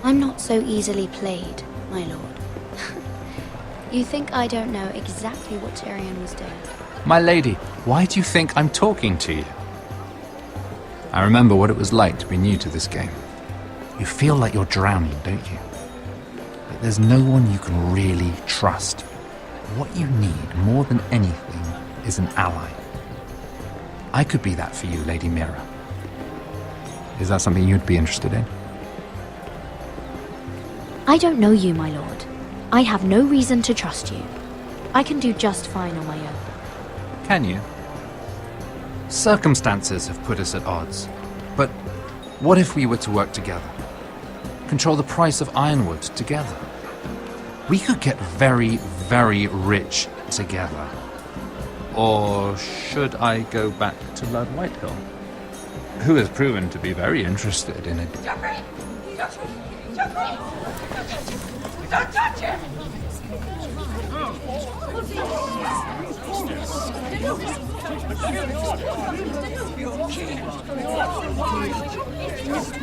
Speaker 12: I'm not so easily played, my lord. You think I don't know exactly what Tyrion was doing?
Speaker 21: My lady, why do you think I'm talking to you? I remember what it was like to be new to this game. You feel like you're drowning, don't you? But there's no one you can really trust. What you need, more than anything, is an ally. I could be that for you, Lady Mira. Is that something you'd be interested in?
Speaker 12: I don't know you, my lord. I have no reason to trust you. I can do just fine on my own.
Speaker 21: Can you? Circumstances have put us at odds. But what if we were to work together? Control the price of ironwood together? We could get very, very rich together. Or should I go back to Lord Whitehill, who has proven to be very interested in it?
Speaker 2: Don't touch him!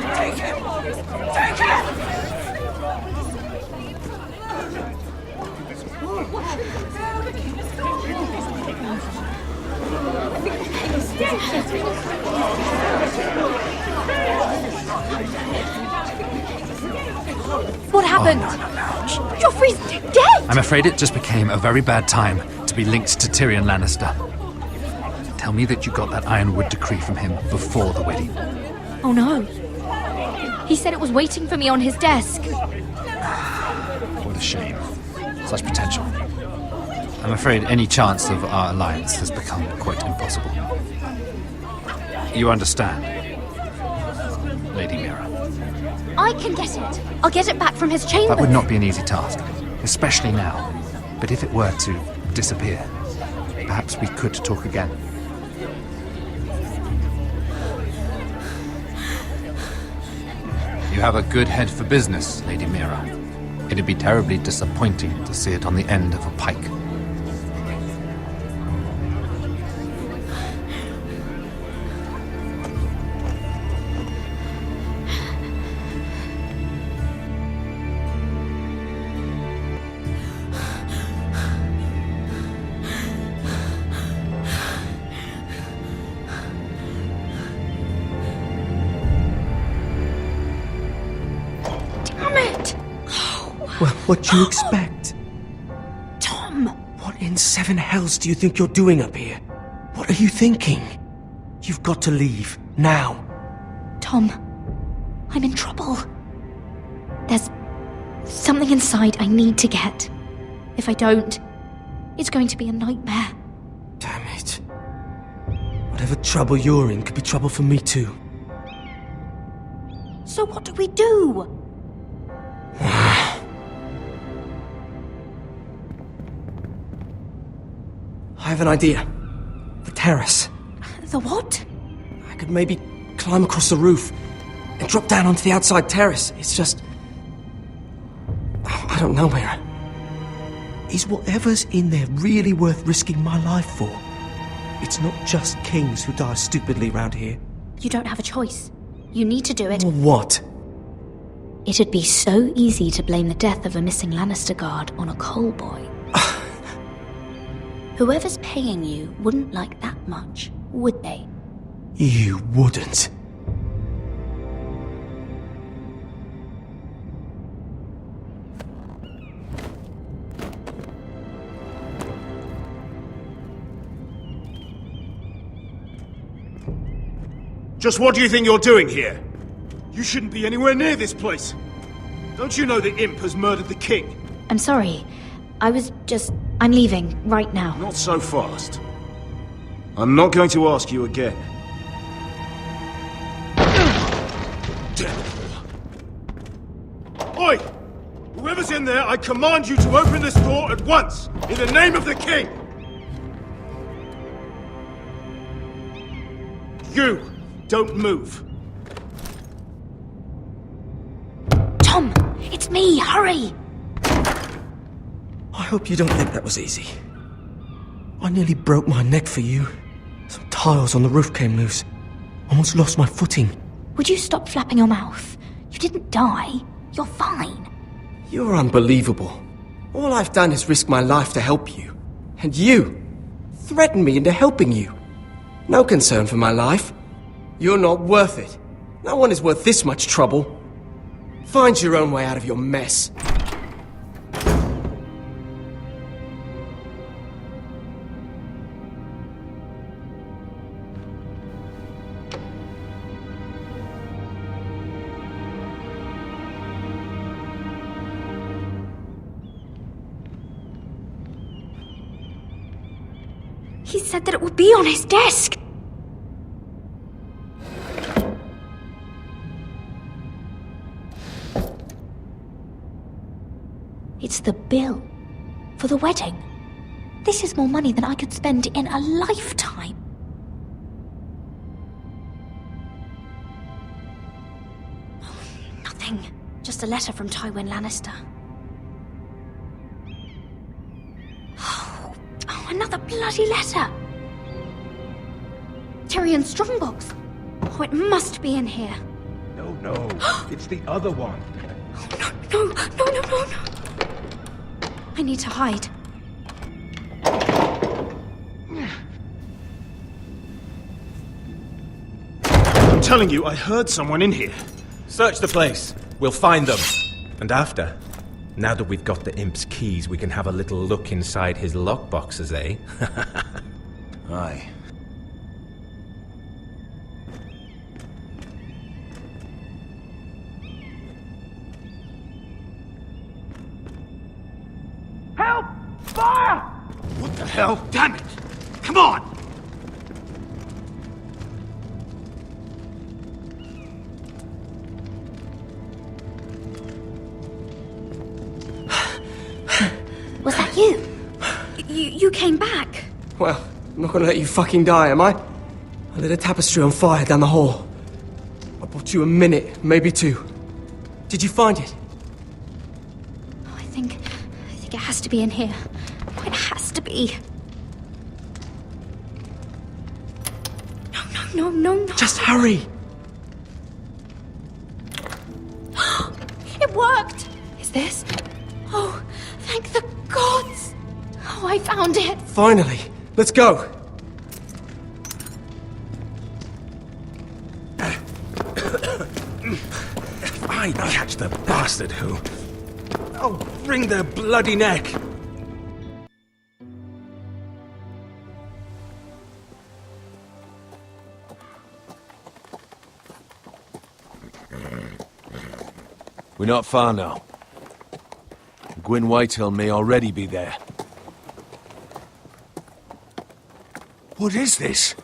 Speaker 2: Take him! Take him!
Speaker 12: What happened? Joffrey's dead!
Speaker 21: I'm afraid it just became a very bad time to be linked to Tyrion Lannister. Tell me that you got that ironwood decree from him before the wedding.
Speaker 12: Oh no. He said it was waiting for me on his desk.
Speaker 21: What a shame. Such potential. I'm afraid any chance of our alliance has become quite impossible. You understand, Lady Mira?
Speaker 12: I can get it. I'll get it back from his chambers.
Speaker 21: That would not be an easy task, especially now. But if it were to disappear, perhaps we could talk again. You have a good head for business, Lady Mira. It'd be terribly disappointing to see it on the end of a pike.
Speaker 9: Well, what do you expect?
Speaker 12: Tom!
Speaker 9: What in seven hells do you think you're doing up here? What are you thinking? You've got to leave, now.
Speaker 12: Tom, I'm in trouble. There's something inside I need to get. If I don't, it's going to be a nightmare.
Speaker 9: Damn it. Whatever trouble you're in could be trouble for me too.
Speaker 12: So what do we do?
Speaker 9: I have an idea. The terrace.
Speaker 12: The what?
Speaker 9: I could maybe climb across the roof and drop down onto the outside terrace. It's just... I don't know, Mira. Is whatever's in there really worth risking my life for? It's not just kings who die stupidly around here.
Speaker 12: You don't have a choice. You need to do it.
Speaker 9: What?
Speaker 12: It'd be so easy to blame the death of a missing Lannister guard on a coal boy. Whoever's paying you wouldn't like that much, would they?
Speaker 9: You wouldn't.
Speaker 17: Just what do you think you're doing here? You shouldn't be anywhere near this place. Don't you know the imp has murdered the king?
Speaker 12: I'm sorry. I'm leaving right now.
Speaker 17: Not so fast. I'm not going to ask you again. Damn it. Oi! Whoever's in there, I command you to open this door at once, in the name of the king! You! Don't move.
Speaker 12: Tom! It's me! Hurry!
Speaker 9: I hope you don't think that was easy. I nearly broke my neck for you. Some tiles on the roof came loose. Almost lost my footing.
Speaker 12: Would you stop flapping your mouth? You didn't die. You're fine.
Speaker 9: You're unbelievable. All I've done is risk my life to help you. And you threaten me into helping you. No concern for my life. You're not worth it. No one is worth this much trouble. Find your own way out of your mess.
Speaker 12: He said that it would be on his desk. It's the bill for the wedding. This is more money than I could spend in a lifetime. Oh, nothing. Just a letter from Tywin Lannister. Oh, another bloody letter. Tyrion's strongbox. Oh, it must be in here.
Speaker 6: No, it's the other one.
Speaker 12: No. I need to hide.
Speaker 3: I'm telling you, I heard someone in here.
Speaker 22: Search the place. We'll find them. And after, now that we've got the imp's keys, we can have a little look inside his lockboxes, eh?
Speaker 10: Aye.
Speaker 3: Help! Fire! What the hell? Damn it! Come on!
Speaker 12: Was that you? You came back.
Speaker 9: Well, I'm not gonna let you fucking die, am I? I lit a tapestry on fire down the hall. I bought you a minute, maybe two. Did you find it?
Speaker 12: I think it has to be in here. It has to be. No.
Speaker 9: Just hurry!
Speaker 12: It worked! Is this? Oh, thank the gods! Oh, I found it!
Speaker 9: Finally! Let's go!
Speaker 22: If I catch the bastard who... I'll wring their bloody neck!
Speaker 6: We're not far now. Gwyn Whitehill may already be there. What is this?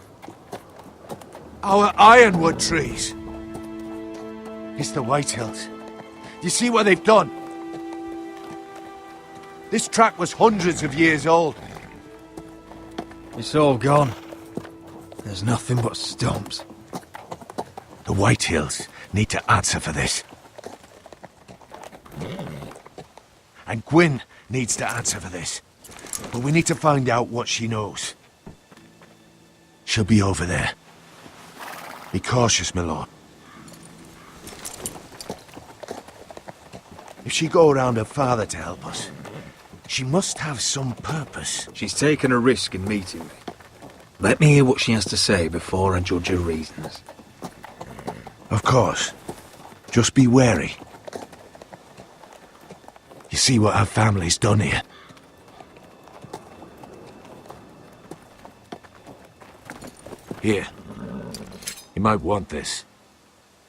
Speaker 6: Our ironwood trees. It's the Whitehills. Do you see what they've done? This track was hundreds of years old.
Speaker 10: It's all gone. There's nothing but stumps.
Speaker 6: The Whitehills need to answer for this. And Gwyn needs to answer for this. But we need to find out what she knows. She'll be over there. Be cautious, my lord. If she go around her father to help us, she must have some purpose.
Speaker 10: She's taken a risk in meeting me. Let me hear what she has to say before I judge her reasons.
Speaker 6: Of course. Just be wary. You see what our family's done here. Here. You might want this.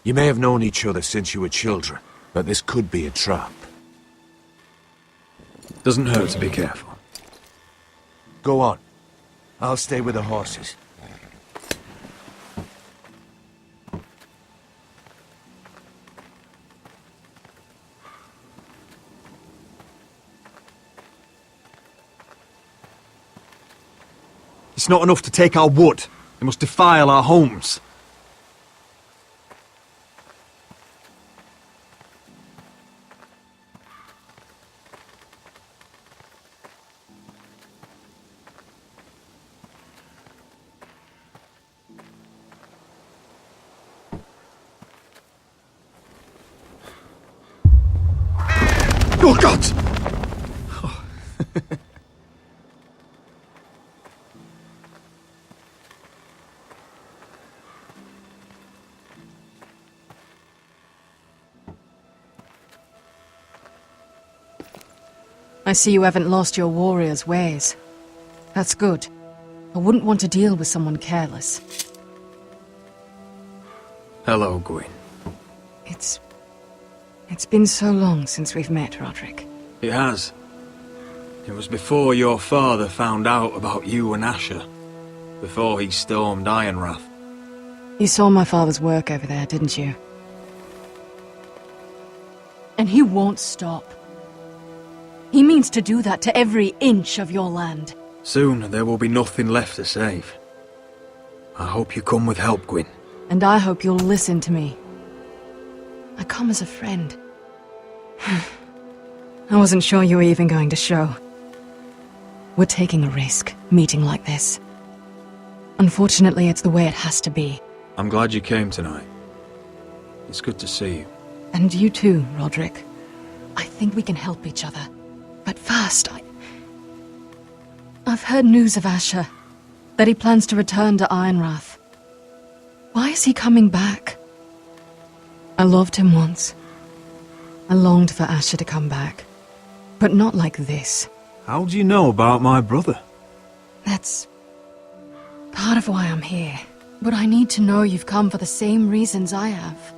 Speaker 6: You may have known each other since you were children, but this could be a trap.
Speaker 10: Doesn't hurt to be careful.
Speaker 6: Go on. I'll stay with the horses.
Speaker 3: It's not enough to take our wood. They must defile our homes.
Speaker 17: Oh, God!
Speaker 19: I see you haven't lost your warrior's ways. That's good. I wouldn't want to deal with someone careless.
Speaker 9: Hello, Gwyn.
Speaker 19: It's been so long since we've met, Roderick.
Speaker 9: It has. It was before your father found out about you and Asher. Before he stormed Ironrath.
Speaker 19: You saw my father's work over there, didn't you? And he won't stop. He means to do that to every inch of your land.
Speaker 9: Soon there will be nothing left to save. I hope you come with help, Gwyn.
Speaker 19: And I hope you'll listen to me. I come as a friend. I wasn't sure you were even going to show. We're taking a risk, meeting like this. Unfortunately, it's the way it has to be.
Speaker 9: I'm glad you came tonight. It's good to see you.
Speaker 19: And you too, Roderick. I think we can help each other. But first, I've heard news of Asher. That he plans to return to Ironrath. Why is he coming back? I loved him once. I longed for Asher to come back. But not like this.
Speaker 9: How do you know about my brother?
Speaker 19: That's part of why I'm here. But I need to know you've come for the same reasons I have.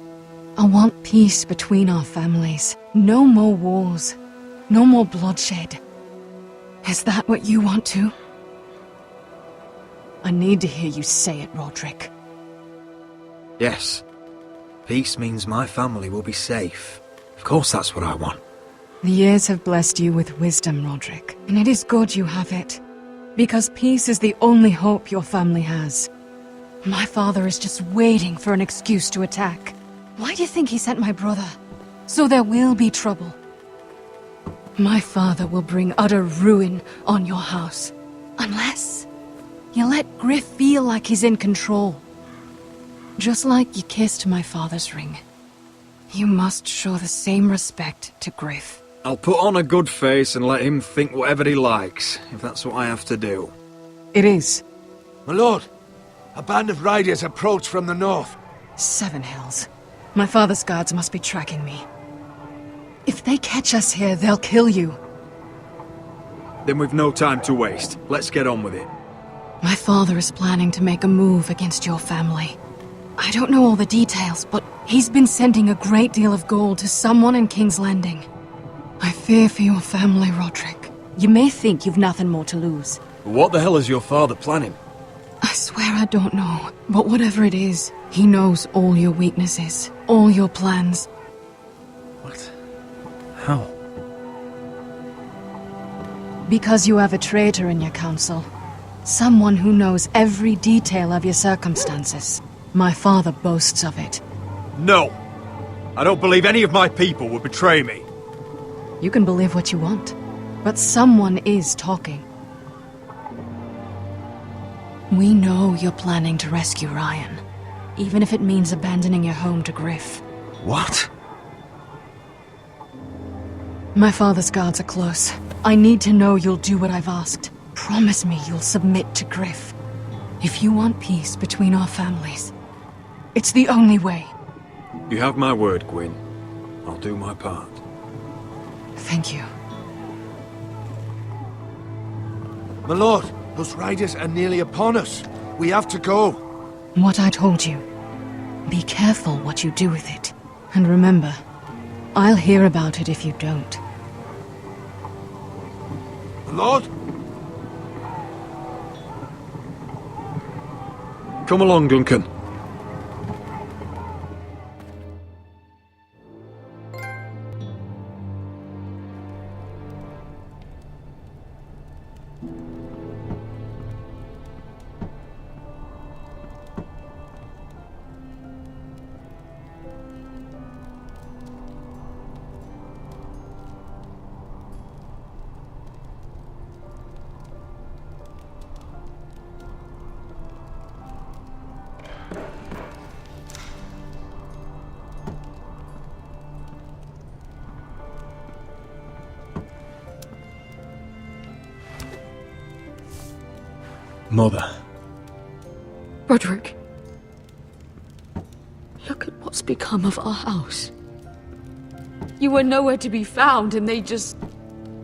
Speaker 19: I want peace between our families. No more wars. No more bloodshed. Is that what you want too? I need to hear you say it, Roderick.
Speaker 9: Yes. Peace means my family will be safe. Of course that's what I want.
Speaker 19: The years have blessed you with wisdom, Roderick, and it is good you have it. Because peace is the only hope your family has. My father is just waiting for an excuse to attack. Why do you think he sent my brother? So there will be trouble. My father will bring utter ruin on your house. Unless you let Griff feel like he's in control. Just like you kissed my father's ring. You must show the same respect to Griff.
Speaker 9: I'll put on a good face and let him think whatever he likes, if that's what I have to do.
Speaker 19: It is.
Speaker 6: My lord, a band of riders approach from the north.
Speaker 19: 7 Hills. My father's guards must be tracking me. If they catch us here, they'll kill you.
Speaker 9: Then we've no time to waste. Let's get on with it.
Speaker 19: My father is planning to make a move against your family. I don't know all the details, but he's been sending a great deal of gold to someone in King's Landing. I fear for your family, Roderick. You may think you've nothing more to lose.
Speaker 9: What the hell is your father planning?
Speaker 19: I swear I don't know, but whatever it is, he knows all your weaknesses, all your plans.
Speaker 9: What? How?
Speaker 19: Because you have a traitor in your council. Someone who knows every detail of your circumstances. My father boasts of it.
Speaker 9: No! I don't believe any of my people would betray me.
Speaker 19: You can believe what you want, but someone is talking. We know you're planning to rescue Ryan, even if it means abandoning your home to Griff.
Speaker 9: What?
Speaker 19: My father's guards are close. I need to know you'll do what I've asked. Promise me you'll submit to Griff. If you want peace between our families, it's the only way.
Speaker 9: You have my word, Gwyn. I'll do my part.
Speaker 19: Thank you.
Speaker 6: My lord, those riders are nearly upon us. We have to go.
Speaker 19: What I told you. Be careful what you do with it. And remember, I'll hear about it if you don't.
Speaker 6: My lord?
Speaker 9: Come along, Duncan.
Speaker 10: Mother.
Speaker 7: Roderick. Look at what's become of our house. You were nowhere to be found, and they just...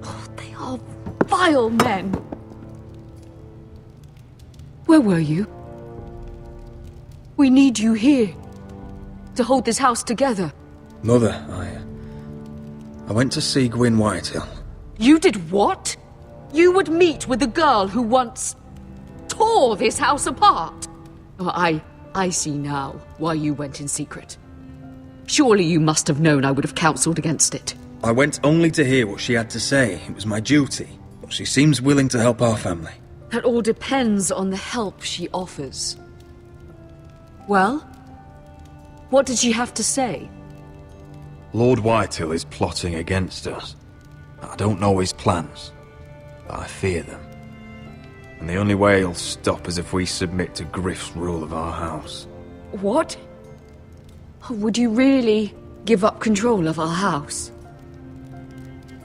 Speaker 7: Oh, they are vile men. Where were you? We need you here. To hold this house together.
Speaker 10: Mother, I went to see Gwyn Whitehill.
Speaker 7: You did what? You would meet with the girl who once tore this house apart. Oh, I see now why you went in secret. Surely you must have known I would have counseled against it.
Speaker 10: I went only to hear what she had to say. It was my duty. But she seems willing to help our family.
Speaker 7: That all depends on the help she offers. Well, what did she have to say?
Speaker 10: Lord Whitehill is plotting against us. I don't know his plans, but I fear them. And the only way he'll stop is if we submit to Griff's rule of our house.
Speaker 7: What? Would you really give up control of our house?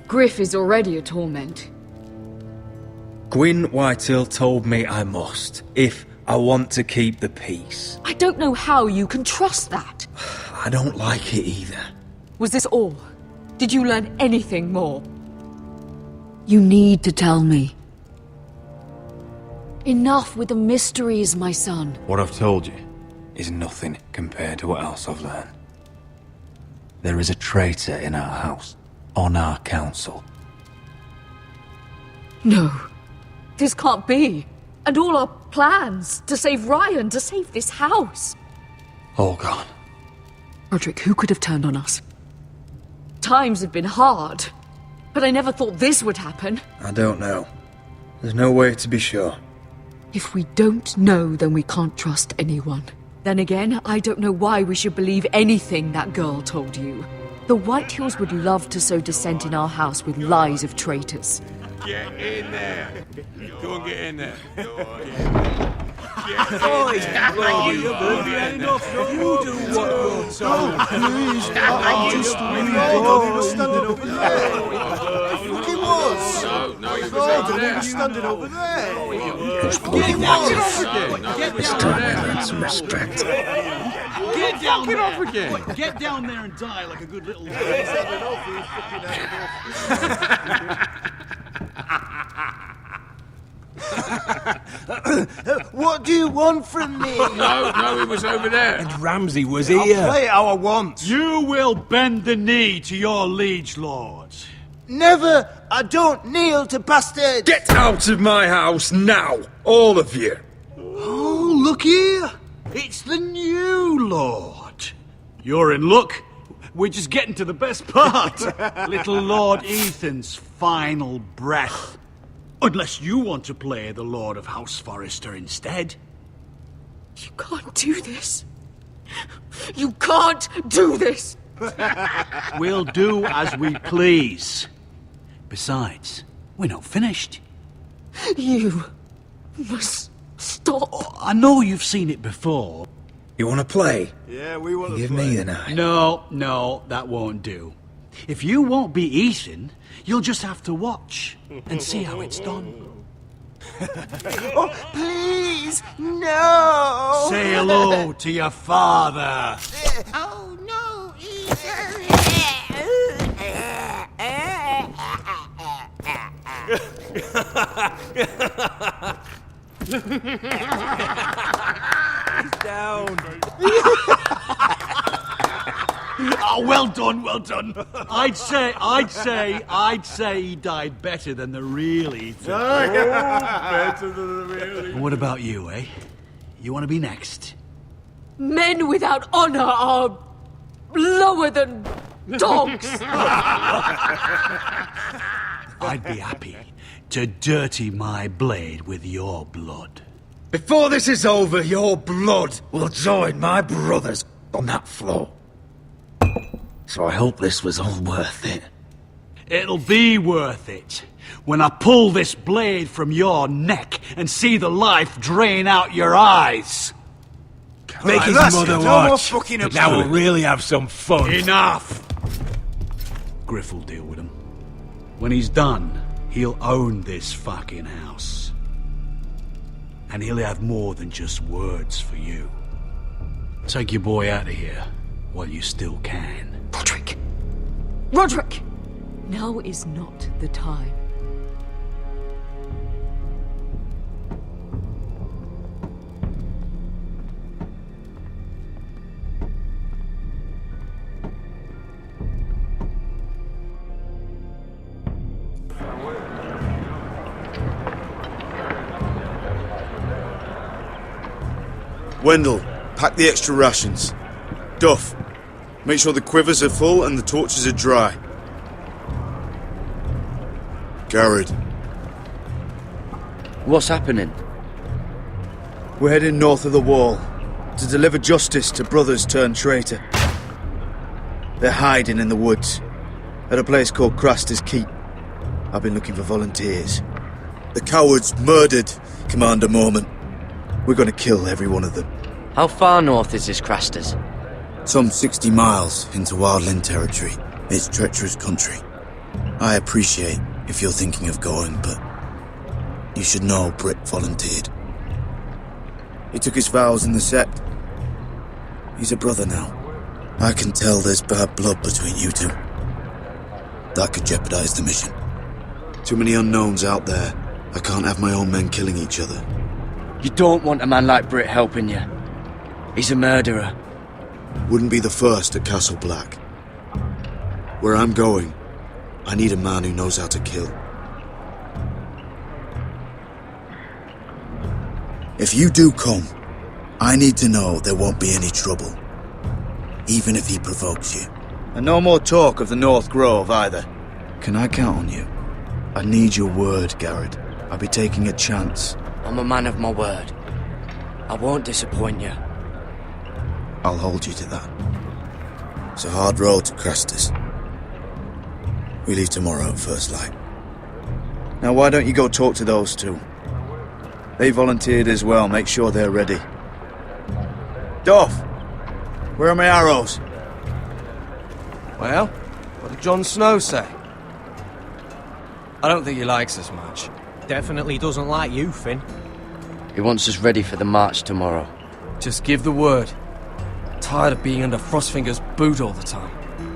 Speaker 7: Griff is already a torment.
Speaker 10: Gwyn Whitehill told me I must, if I want to keep the peace.
Speaker 7: I don't know how you can trust that.
Speaker 10: I don't like it either.
Speaker 7: Was this all? Did you learn anything more? You need to tell me. Enough with the mysteries, my son.
Speaker 10: What I've told you is nothing compared to what else I've learned. There is a traitor in our house, on our council.
Speaker 7: No, this can't be. And all our plans to save Ryan, to save this house.
Speaker 10: All gone.
Speaker 7: Roderick, who could have turned on us? Times have been hard, but I never thought this would happen.
Speaker 10: I don't know. There's no way to be sure.
Speaker 7: If we don't know, then we can't trust anyone. Then again, I don't know why we should believe anything that girl told you. The Whitehills would love to sow dissent in our house with lies of traitors.
Speaker 3: Get in there. Go and get in there.
Speaker 6: Those bloody Whitehill. This time I learned some respect.
Speaker 3: Get down there! Get down there and die like a good little...
Speaker 13: What do you want from me?
Speaker 3: No, he was over there.
Speaker 10: And Ramsay was
Speaker 13: I'll
Speaker 10: here.
Speaker 13: play how I want.
Speaker 17: You will bend the knee to your liege lord.
Speaker 13: Never! I don't kneel to bastards!
Speaker 10: Get out of my house now, all of you.
Speaker 17: Oh, look here. It's the new lord. You're in luck. We're just getting to the best part. Little Lord Ethan's final breath. Unless you want to play the Lord of House Forrester instead.
Speaker 7: You can't do this. You can't do this!
Speaker 17: We'll do as we please. Besides, we're not finished.
Speaker 7: You must stop.
Speaker 17: Oh, I know you've seen it before.
Speaker 10: You want to play?
Speaker 13: Yeah, we want to
Speaker 10: Give
Speaker 13: play.
Speaker 10: me the knife.
Speaker 17: No, that won't do. If you won't be Ethan, you'll just have to watch and see how it's done.
Speaker 13: Oh, please, no!
Speaker 17: Say hello to your father.
Speaker 13: Oh, no,
Speaker 10: Down.
Speaker 17: Oh, well done, well done. I'd say he died better than the real Ethan.
Speaker 13: Better than the real.
Speaker 17: What about you, eh? You want to be next?
Speaker 7: Men without honor are lower than dogs.
Speaker 17: I'd be happy to dirty my blade with your blood.
Speaker 10: Before this is over, your blood will join my brother's on that floor. So I hope this was all worth it.
Speaker 17: It'll be worth it when I pull this blade from your neck and see the life drain out your eyes.
Speaker 10: Make his mother watch. Now we'll really have some fun.
Speaker 17: Enough! Griff will deal with him. When he's done, he'll own this fucking house. and he'll have more than just words for you. Take your boy out of here while you still can.
Speaker 7: Roderick! Roderick! Now is not the time.
Speaker 15: Wendell, pack the extra rations. Duff, make sure the quivers are full and the torches are dry. Garrett.
Speaker 4: What's happening?
Speaker 15: We're heading north of the wall to deliver justice to brothers turned traitor. They're hiding in the woods at a place called Craster's Keep. I've been looking for volunteers. The cowards murdered Commander Mormont. We're gonna kill every one of them.
Speaker 4: How far north is this Craster's?
Speaker 15: Some 60 miles into wildland territory. It's treacherous country. I appreciate if you're thinking of going, but you should know Britt volunteered. He took his vows in the sect. He's a brother now. I can tell there's bad blood between you two. That could jeopardize the mission. Too many unknowns out there. I can't have my own men killing each other.
Speaker 4: You don't want a man like Britt helping you. He's a murderer.
Speaker 15: Wouldn't be the first at Castle Black. Where I'm going, I need a man who knows how to kill. If you do come, I need to know there won't be any trouble. Even if he provokes you. And no more talk of the North Grove either. Can I count on you? I need your word, Garrett. I'll be taking a chance.
Speaker 4: I'm a man of my word. I won't disappoint you.
Speaker 15: I'll hold you to that. It's a hard road to Craster's. We leave tomorrow at first light. Now why don't you go talk to those two? They volunteered as well, make sure they're ready. Duff! Where are my arrows?
Speaker 9: Well, what did Jon Snow say? I don't think he likes us much.
Speaker 16: Definitely doesn't like you, Finn.
Speaker 4: He wants us ready for the march tomorrow.
Speaker 9: Just give the word. Tired of being under Frostfinger's boot all the time.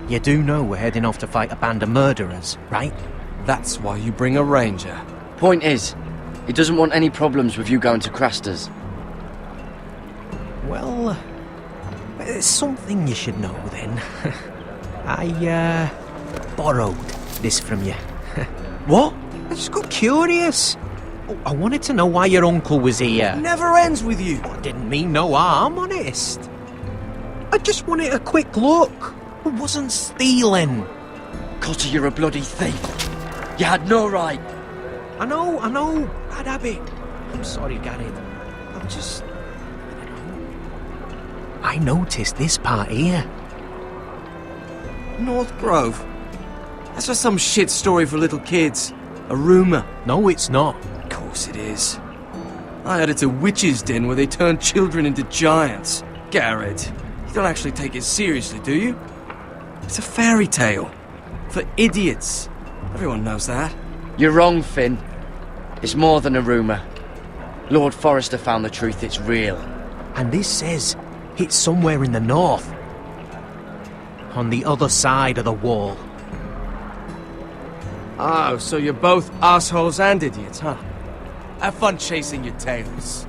Speaker 16: You do know we're heading off to fight a band of murderers, right?
Speaker 9: That's why you bring a ranger.
Speaker 4: Point is, he doesn't want any problems with you going to Craster's.
Speaker 16: Well, there's something you should know then. I, borrowed this from you.
Speaker 9: What?
Speaker 16: I just got curious. Oh, I wanted to know why your uncle was here.
Speaker 9: Never ends with you.
Speaker 16: I didn't mean no harm, honest. I just wanted a quick look. I wasn't stealing.
Speaker 4: Cotter, you're a bloody thief. You had no right.
Speaker 16: I know. Bad habit. I'm sorry, Garrett. I'm just... I noticed this part here.
Speaker 9: North Grove? That's just some shit story for little kids. A rumour.
Speaker 16: No, it's not.
Speaker 9: Of course it is. I heard it's a witch's den where they turn children into giants. Garrett, you don't actually take it seriously, do you? It's a fairy tale. For idiots. Everyone knows that.
Speaker 4: You're wrong, Finn. It's more than a rumour. Lord Forrester found the truth, it's real.
Speaker 16: And this says it's somewhere in the north. On the other side of the wall.
Speaker 9: Oh, so you're both assholes and idiots, huh? Have fun chasing your tails.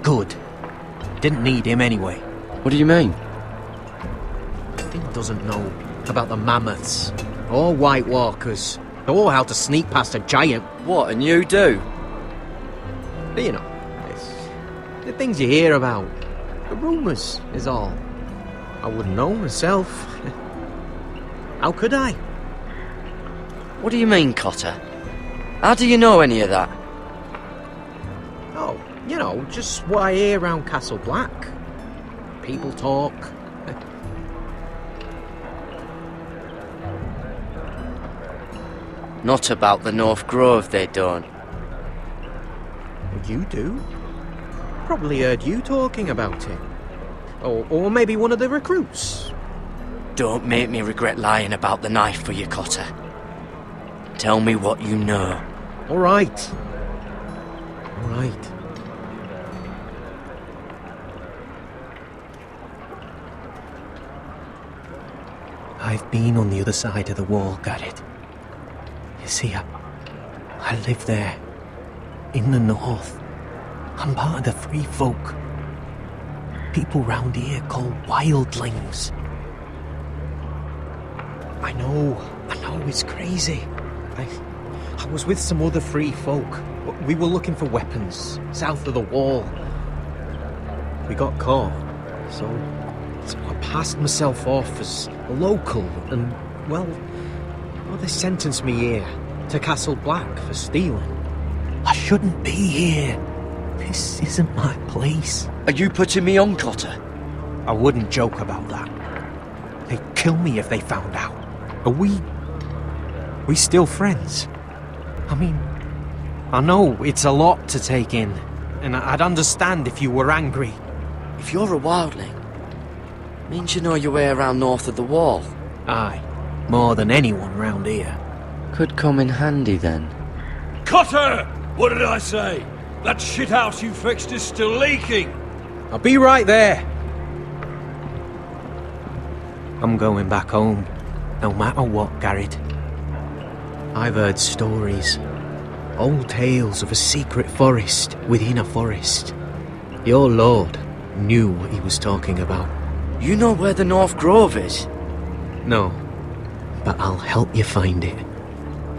Speaker 16: Good. Didn't need him anyway.
Speaker 4: What do you mean?
Speaker 16: Finn doesn't know about the mammoths, or White Walkers, or how to sneak past a giant.
Speaker 4: What, and you do?
Speaker 16: But you know, it's the things you hear about. The rumours is all. I wouldn't know myself. How could I?
Speaker 4: What do you mean, Cotter? How do you know any of that?
Speaker 16: Oh, you know, just what I hear around Castle Black. People talk.
Speaker 4: Not about the North Grove, they don't.
Speaker 16: Well, you do. Probably heard you talking about it. Or maybe one of the recruits.
Speaker 4: Don't make me regret lying about the knife for you, Cotter. Tell me what you know.
Speaker 16: All right. all right. I've been on the other side of the wall, Garrett. You see, I live there, in the north. I'm part of the Free folk. People round here call wildlings. I know, it's crazy. I was with some other Free folk. We were looking for weapons, south of the wall. We got caught, so I passed myself off as a local, and, well, they sentenced me here, to Castle Black, for stealing. I shouldn't be here. This isn't my place.
Speaker 4: Are you putting me on, Cotter?
Speaker 16: I wouldn't joke about that. They'd kill me if they found out. Are we still friends? I mean, I know it's a lot to take in, and I'd understand if you were angry.
Speaker 4: If you're a wildling, means you know your way around north of the wall.
Speaker 16: Aye, more than anyone round here.
Speaker 4: Could come in handy then.
Speaker 8: Cotter! What did I say? That shithouse you fixed is still leaking!
Speaker 16: I'll be right there. I'm going back home, no matter what, Garrett. I've heard stories. Old tales of a secret forest within a forest. Your lord knew what he was talking about.
Speaker 4: You know where the North Grove is?
Speaker 16: No, but I'll help you find it.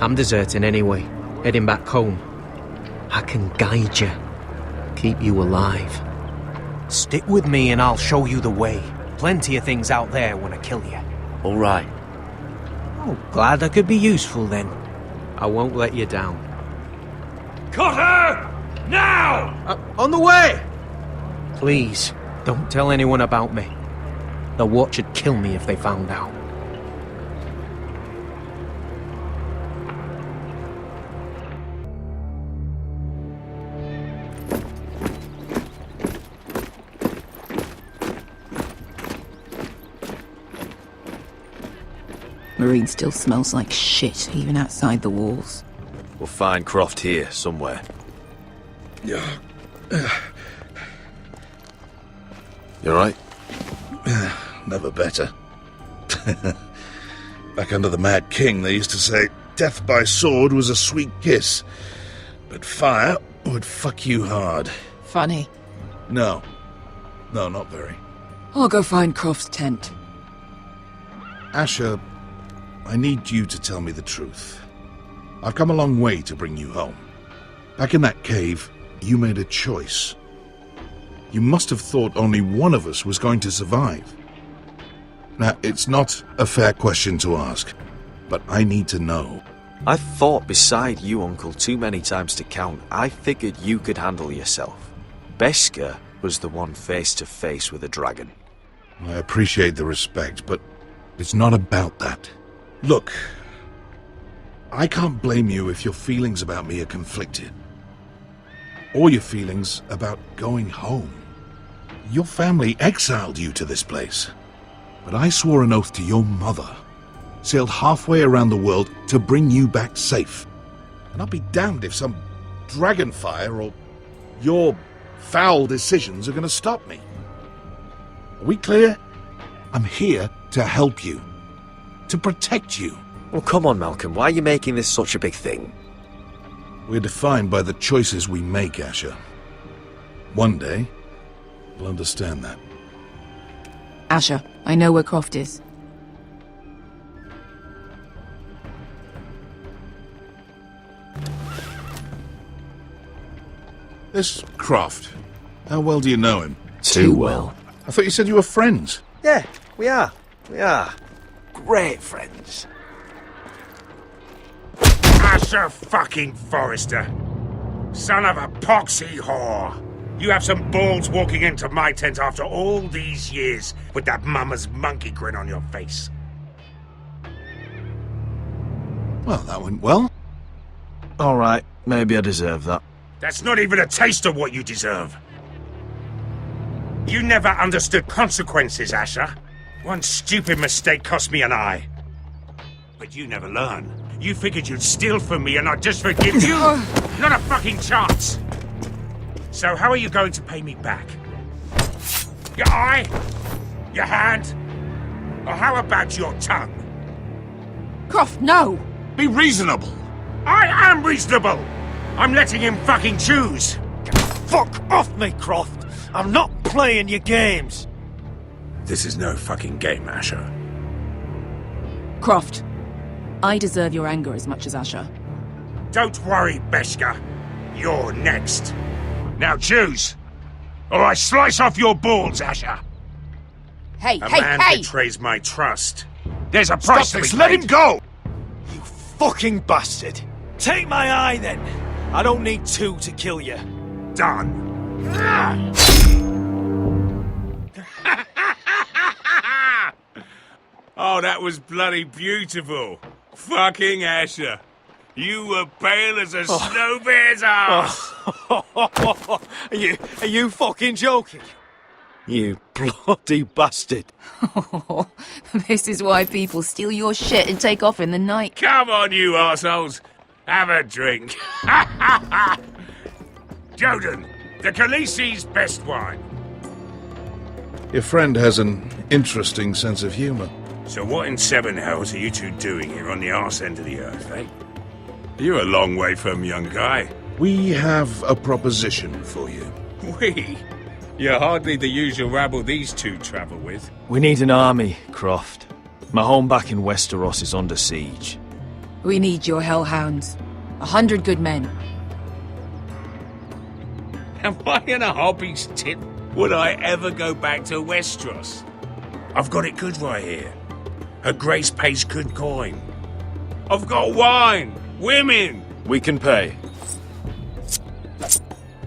Speaker 16: I'm deserting anyway, heading back home. I can guide you, keep you alive. Stick with me and I'll show you the way. Plenty of things out there when I kill you.
Speaker 4: All right.
Speaker 16: Oh, glad I could be useful then. I won't let you down.
Speaker 8: Cotter! Now!
Speaker 16: On the way! Please, don't tell anyone about me. The Watch would kill me if they found out.
Speaker 5: Marine still smells like shit, even outside the walls.
Speaker 6: We'll find Croft here, somewhere. You alright?
Speaker 1: Never better. Back under the Mad King, they used to say death by sword was a sweet kiss, but fire would fuck you hard.
Speaker 5: Funny.
Speaker 1: No, not very.
Speaker 5: I'll go find Croft's tent.
Speaker 1: Asher, I need you to tell me the truth. I've come a long way to bring you home. Back in that cave, you made a choice. You must have thought only one of us was going to survive. Now, it's not a fair question to ask, but I need to know.
Speaker 6: I've fought beside you, Uncle, too many times to count. I figured you could handle yourself. Beskar was the one face to face with a dragon.
Speaker 1: I appreciate the respect, but it's not about that. Look, I can't blame you if your feelings about me are conflicted. Or your feelings about going home. Your family exiled you to this place. But I swore an oath to your mother. Sailed halfway around the world to bring you back safe. And I'll be damned if some dragonfire or your foul decisions are going to stop me. Are we clear? I'm here to help you. To protect you.
Speaker 6: Well, come on, Malcolm. Why are you making this such a big thing?
Speaker 1: We're defined by the choices we make, Asher. One day, you'll understand that.
Speaker 5: Asher, I know where Croft is.
Speaker 1: This Croft, how well do you know him?
Speaker 6: Too well.
Speaker 1: I thought you said you were friends.
Speaker 6: Yeah, we are. We are. Great friends.
Speaker 3: Asher fucking Forrester. Son of a poxy whore. You have some balls walking into my tent after all these years with that mama's monkey grin on your face.
Speaker 1: Well, that went well.
Speaker 6: Alright, maybe I deserve that.
Speaker 3: That's not even a taste of what you deserve. You never understood consequences, Asher. One stupid mistake cost me an eye. But you never learn. You figured you'd steal from me and I'd just forgive you? Not a fucking chance! So how are you going to pay me back? Your eye? Your hand? Or how about your tongue?
Speaker 5: Croft, no!
Speaker 1: Be reasonable!
Speaker 3: I am reasonable! I'm letting him fucking choose!
Speaker 14: Fuck off me, Croft! I'm not playing your games!
Speaker 3: This is no fucking game, Asher.
Speaker 5: Croft, I deserve your anger as much as Asher.
Speaker 3: Don't worry, Beshka. You're next. Now choose, or I slice off your balls, Asher.
Speaker 5: Hey,
Speaker 3: A man betrays my trust. There's a price to be paid.
Speaker 1: Let him go!
Speaker 14: You fucking bastard! Take my eye, then! I don't need two to kill you.
Speaker 3: Done. Oh, that was bloody beautiful. Fucking Asher. You were pale as a snow bear's ass.
Speaker 14: Are you fucking joking? You bloody bastard.
Speaker 5: This is why people steal your shit and take off in the night.
Speaker 3: Come on, you arseholes. Have a drink. Joden, the Khaleesi's best wine.
Speaker 1: Your friend has an interesting sense of humor.
Speaker 3: So what in seven hells are you two doing here on the arse end of the earth, eh? You're a long way from, young guy.
Speaker 1: We have a proposition for you.
Speaker 3: We? You're hardly the usual rabble these two travel with.
Speaker 16: We need an army, Croft. My home back in Westeros is under siege.
Speaker 5: We need your hellhounds. 100 good men.
Speaker 3: Am I in a hobby's tit? Would I ever go back to Westeros? I've got it good right here. Her Grace pays good coin. I've got wine, women.
Speaker 16: We can pay.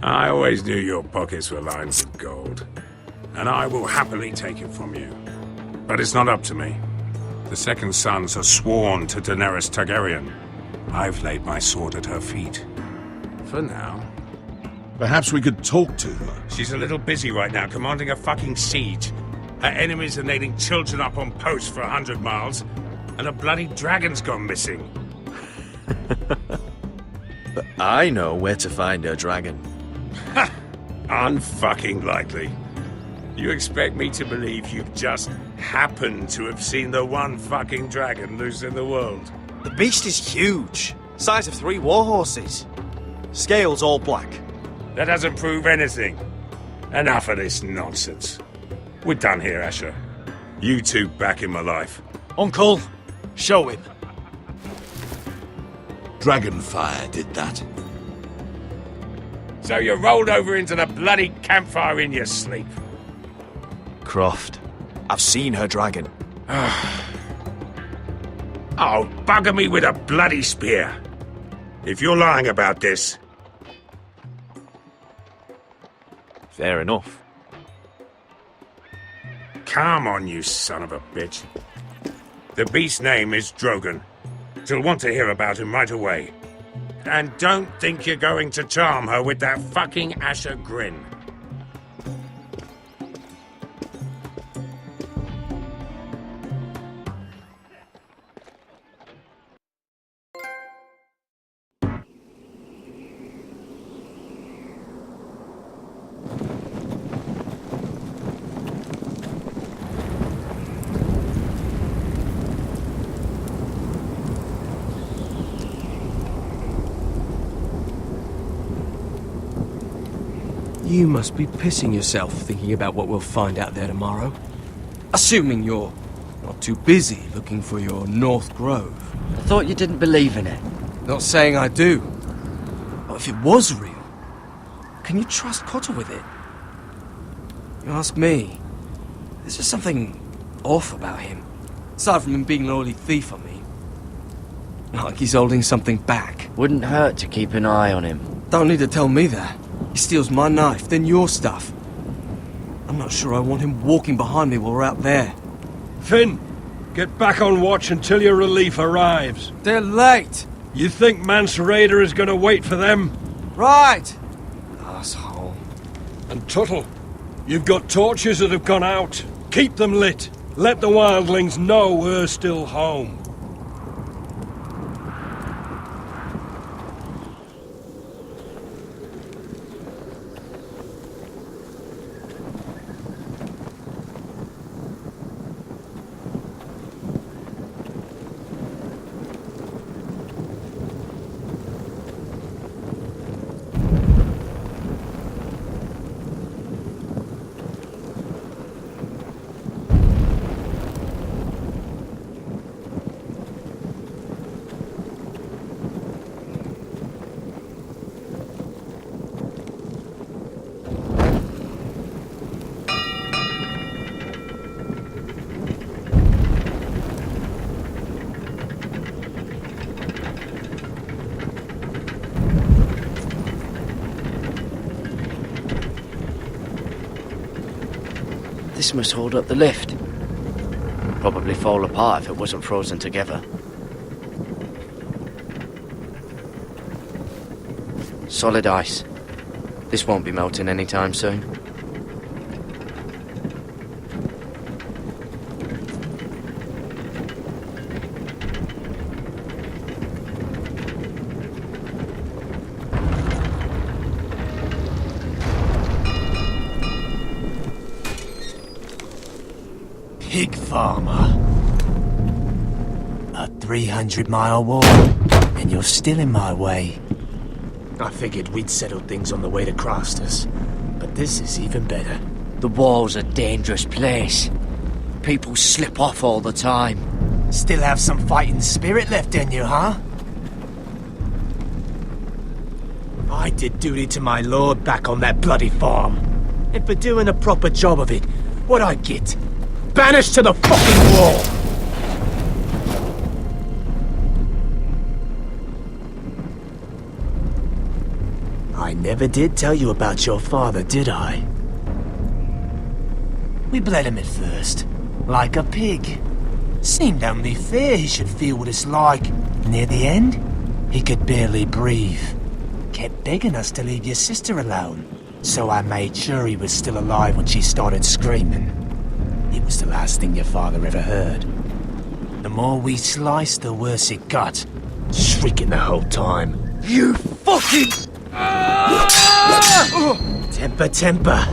Speaker 3: I always knew your pockets were lined with gold, and I will happily take it from you. But it's not up to me. The second sons are sworn to Daenerys Targaryen. I've laid my sword at her feet. For now.
Speaker 1: Perhaps we could talk to her.
Speaker 3: She's a little busy right now, commanding a fucking siege. Her enemies are nailing children up on posts for 100 miles, and a bloody dragon's gone missing.
Speaker 16: But I know where to find her dragon.
Speaker 3: Ha! Unfucking likely. You expect me to believe you've just happened to have seen the one fucking dragon loose in the world?
Speaker 14: The beast is huge. Size of 3 warhorses. Scales all black.
Speaker 3: That doesn't prove anything. Enough of this nonsense. We're done here, Asher. You two back in my life.
Speaker 14: Uncle, show him.
Speaker 1: Dragonfire did that.
Speaker 3: So you rolled over into the bloody campfire in your sleep.
Speaker 16: Croft, I've seen her dragon.
Speaker 3: Oh, bugger me with a bloody spear. If you're lying about this...
Speaker 16: Fair enough.
Speaker 3: Come on, you son of a bitch. The beast's name is Drogon. She'll want to hear about him right away. And don't think you're going to charm her with that fucking Asher grin.
Speaker 9: You must be pissing yourself thinking about what we'll find out there tomorrow. Assuming you're not too busy looking for your North Grove.
Speaker 4: I thought you didn't believe in it.
Speaker 9: Not saying I do. But if it was real, can you trust Cotter with it? You ask me, there's just something off about him. Aside from him being an oily thief, I mean. Like he's holding something back.
Speaker 4: Wouldn't hurt to keep an eye on him.
Speaker 9: Don't need to tell me that. He steals my knife, then your stuff. I'm not sure I want him walking behind me while we're out there.
Speaker 8: Finn, get back on watch until your relief arrives.
Speaker 9: They're late.
Speaker 8: You think Mance Rayder is going to wait for them?
Speaker 9: Right. Asshole.
Speaker 8: And Tuttle, you've got torches that have gone out. Keep them lit. Let the wildlings know we're still home.
Speaker 4: This must hold up the lift. Probably fall apart if it wasn't frozen together. Solid ice. This won't be melting anytime soon.
Speaker 14: Pig farmer. A 300-mile walk, and you're still in my way. I figured we'd settled things on the way to Craster's, but this is even better.
Speaker 4: The wall's a dangerous place. People slip off all the time.
Speaker 14: Still have some fighting spirit left in you, huh? I did duty to my lord back on that bloody farm. And for doing a proper job of it, what'd I get? Banished to the fucking wall! I never did tell you about your father, did I? We bled him at first, like a pig. Seemed only fair he should feel what it's like. Near the end, he could barely breathe. Kept begging us to leave your sister alone, so I made sure he was still alive when she started screaming. It was the last thing your father ever heard. The more we sliced, the worse it got. Shrieking the whole time. You fucking... Temper.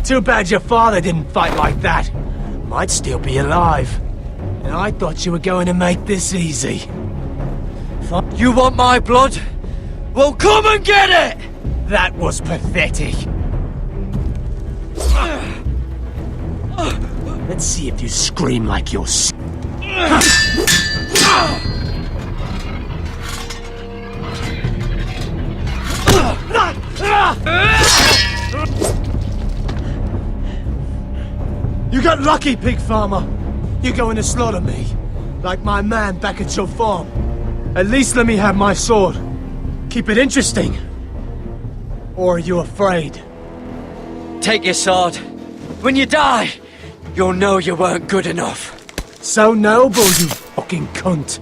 Speaker 14: Too bad your father didn't fight like that. Might still be alive. And I thought you were going to make this easy.
Speaker 4: You want my blood? Well, come and get it!
Speaker 14: That was pathetic. Let's see if you scream like you're sick. You got lucky, pig farmer. You're going to slaughter me, like my man back at your farm. At least let me have my sword. Keep it interesting. Or are you afraid?
Speaker 4: Take your sword. When you die, you'll know you weren't good enough.
Speaker 14: So noble, you fucking cunt.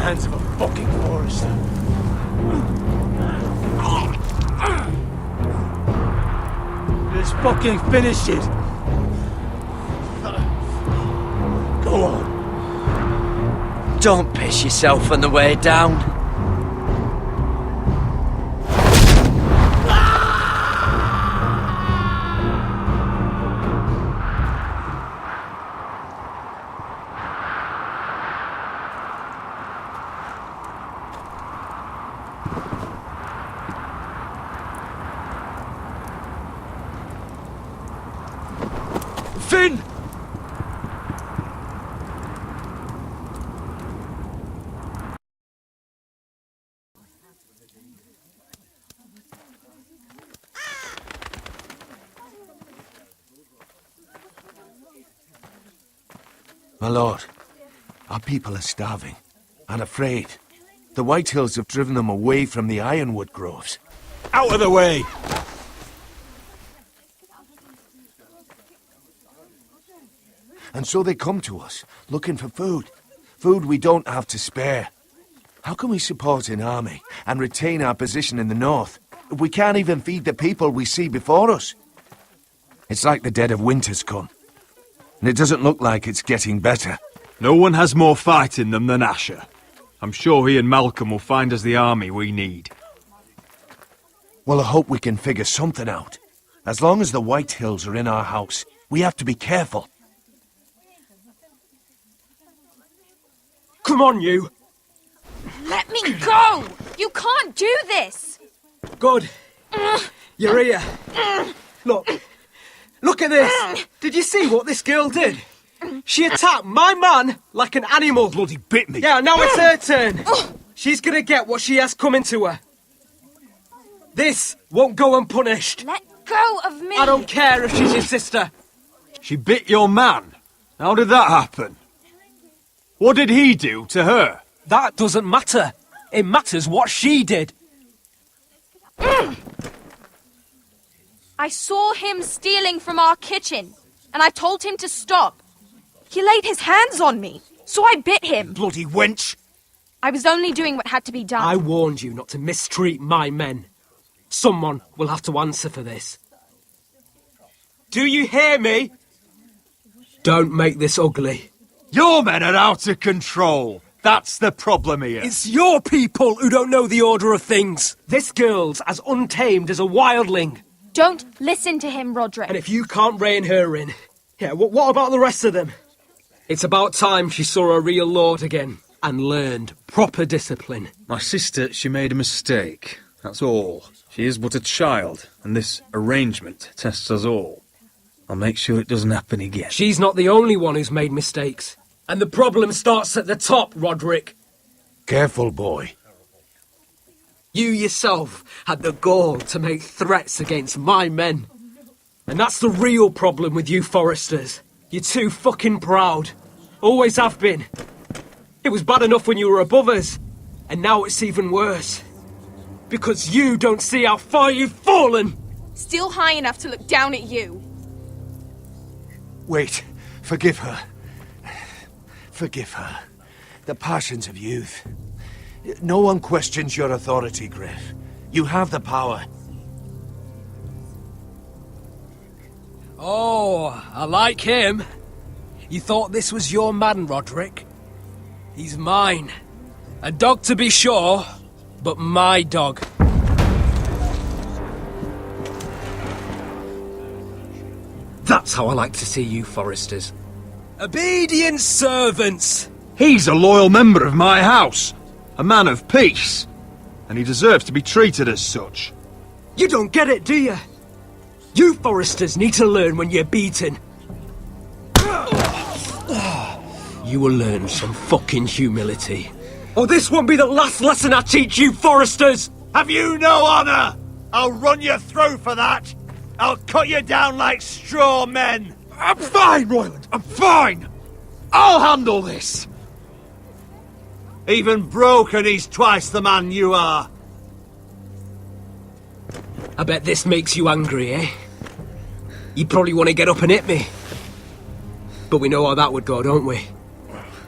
Speaker 14: Hands of a fucking Forrester. Let's fucking finish it. Go on.
Speaker 4: Don't piss yourself on the way down.
Speaker 14: Finn!
Speaker 6: My lord, our people are starving and afraid. The Whitehills have driven them away from the ironwood groves.
Speaker 14: Out of the way!
Speaker 6: And so they come to us, looking for food. Food we don't have to spare. How can we support an army and retain our position in the north if we can't even feed the people we see before us? It's like the dead of winter's come. And it doesn't look like it's getting better.
Speaker 11: No one has more fight in them than Asher. I'm sure he and Malcolm will find us the army we need.
Speaker 6: Well, I hope we can figure something out. As long as the Whitehills are in our house, we have to be careful.
Speaker 18: Come on, you!
Speaker 23: Let me go! You can't do this!
Speaker 18: Good. You're here. Look. Look at this! Did you see what this girl did? She attacked my man like an animal.
Speaker 11: Bloody bit me.
Speaker 18: Yeah, now it's her turn. She's gonna get what she has coming to her. This won't go unpunished.
Speaker 23: Let go of me!
Speaker 18: I don't care if she's your sister.
Speaker 11: She bit your man. How did that happen? What did he do to her?
Speaker 18: That doesn't matter. It matters what she did.
Speaker 23: I saw him stealing from our kitchen, and I told him to stop. He laid his hands on me, so I bit him.
Speaker 11: Bloody wench!
Speaker 23: I was only doing what had to be done.
Speaker 18: I warned you not to mistreat my men. Someone will have to answer for this. Do you hear me? Don't make this ugly.
Speaker 11: Your men are out of control. That's the problem here.
Speaker 18: It's your people who don't know the order of things. This girl's as untamed as a wildling.
Speaker 23: Don't listen to him, Roderick.
Speaker 18: And if you can't rein her in, yeah, what about the rest of them? It's about time she saw a real lord again and learned proper discipline.
Speaker 10: My sister, she made a mistake. That's all. She is but a child, and this arrangement tests us all. I'll make sure it doesn't happen again.
Speaker 18: She's not the only one who's made mistakes. And the problem starts at the top, Roderick.
Speaker 6: Careful, boy.
Speaker 18: You yourself had the gall to make threats against my men. And that's the real problem with you Forresters. You're too fucking proud. Always have been. It was bad enough when you were above us. And now it's even worse. Because you don't see how far you've fallen.
Speaker 23: Still high enough to look down at you.
Speaker 6: Wait. Forgive her. Forgive her. The passions of youth. No one questions your authority, Griff. You have the power.
Speaker 18: Oh, I like him. You thought this was your man, Roderick? He's mine. A dog to be sure, but my dog. That's how I like to see you, Forresters. Obedient servants!
Speaker 11: He's a loyal member of my house. A man of peace. And he deserves to be treated as such.
Speaker 18: You don't get it, do you? You Forresters need to learn when you're beaten. You will learn some fucking humility. Or this won't be the last lesson I teach you, Forresters!
Speaker 17: Have you no honor? I'll run you through for that. I'll cut you down like straw men.
Speaker 11: I'm fine, Royland. I'm fine. I'll handle this.
Speaker 17: Even broken, he's twice the man you are.
Speaker 18: I bet this makes you angry, eh? You probably want to get up and hit me. But we know how that would go, don't we?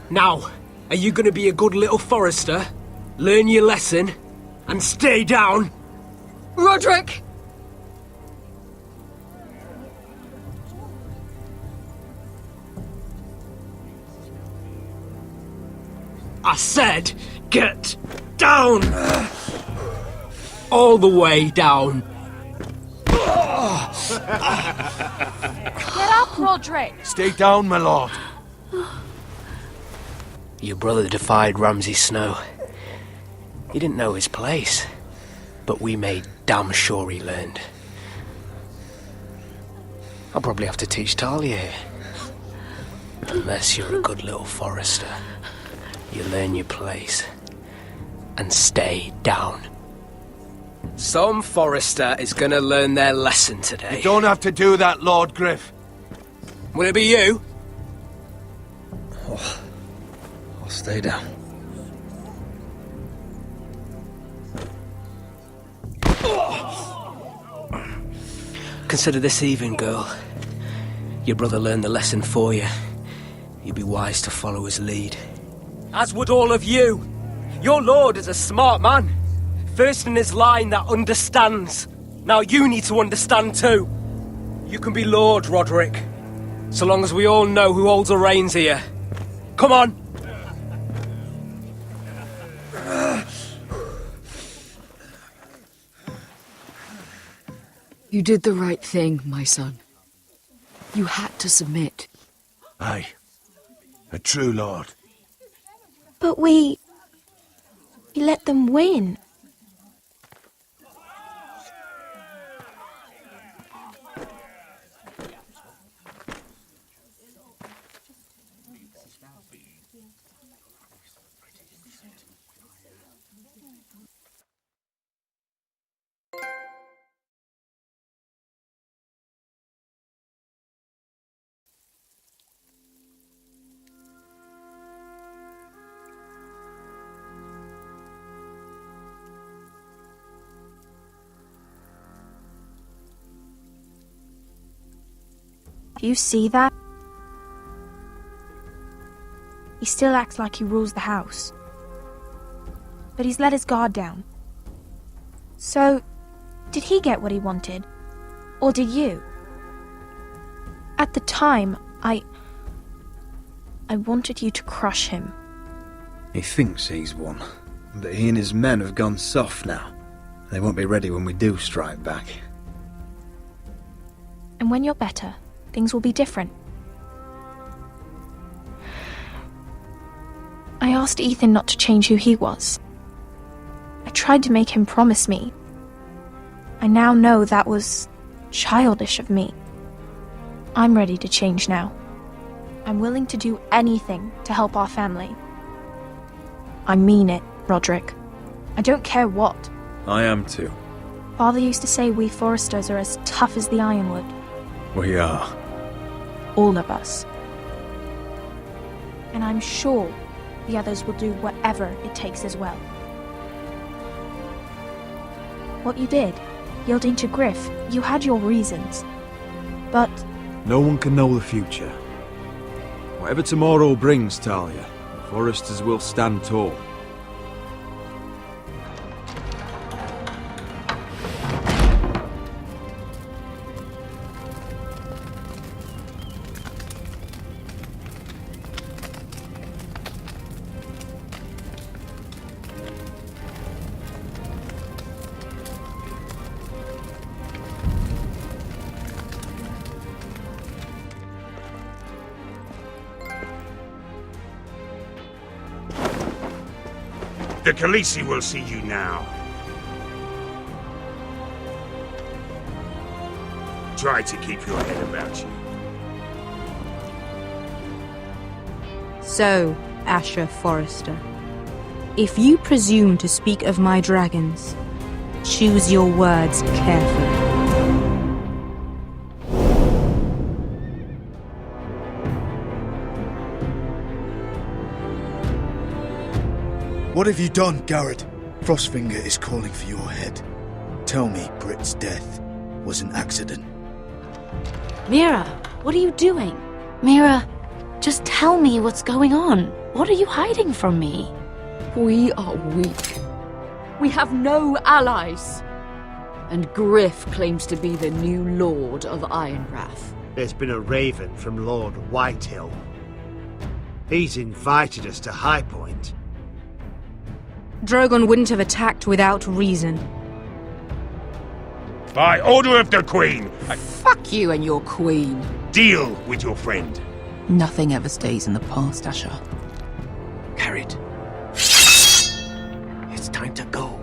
Speaker 18: Now, are you going to be a good little Forrester, learn your lesson, and stay down?
Speaker 23: Roderick!
Speaker 18: I said, get down! All the way down.
Speaker 23: Get up, Roderick!
Speaker 6: Stay down, my lord.
Speaker 4: Your brother defied Ramsay Snow. He didn't know his place, but we made damn sure he learned. I'll probably have to teach Talia here. Unless you're a good little Forrester. You learn your place and stay down.
Speaker 18: Some Forrester is gonna learn their lesson today.
Speaker 6: You don't have to do that, Lord Griff.
Speaker 18: Will it be you?
Speaker 10: Oh, I'll stay down.
Speaker 4: Consider this even, girl. Your brother learned the lesson for you. You'd be wise to follow his lead.
Speaker 18: As would all of you. Your lord is a smart man. First in his line that understands. Now you need to understand too. You can be Lord, Roderick. So long as we all know who holds the reins here. Come on!
Speaker 7: You did the right thing, my son. You had to submit.
Speaker 6: Aye. A true lord.
Speaker 23: But we let them win. Do you see that? He still acts like he rules the house. But he's let his guard down. So, did he get what he wanted? Or did you? At the time, I wanted you to crush him.
Speaker 11: He thinks he's won, but he and his men have gone soft now. They won't be ready when we do strike back.
Speaker 23: And when you're better, things will be different. I asked Ethan not to change who he was. I tried to make him promise me. I now know that was childish of me. I'm ready to change now. I'm willing to do anything to help our family. I mean it, Roderick. I don't care what.
Speaker 11: I am too.
Speaker 23: Father used to say we Forresters are as tough as the ironwood.
Speaker 11: We are.
Speaker 23: All of us. And I'm sure the others will do whatever it takes as well. What you did, yielding to Griff, you had your reasons. But
Speaker 11: No one can know the future. Whatever tomorrow brings, Talia, the Forresters will stand tall.
Speaker 3: The Khaleesi will see you now. Try to keep your head about you.
Speaker 2: So, Asher Forrester, if you presume to speak of my dragons, choose your words carefully.
Speaker 15: What have you done, Garrett? Frostfinger is calling for your head. Tell me Britt's death was an accident.
Speaker 12: Mira, what are you doing? Mira, just tell me what's going on. What are you hiding from me?
Speaker 7: We are weak. We have no allies. And Griff claims to be the new Lord of Ironwrath.
Speaker 14: There's been a raven from Lord Whitehill. He's invited us to High Point.
Speaker 2: Drogon wouldn't have attacked without reason.
Speaker 3: By order of the Queen,
Speaker 5: Fuck you and your queen.
Speaker 3: deal with your friend.
Speaker 5: Nothing ever stays in the past, Asher.
Speaker 14: Carried. It's time to go.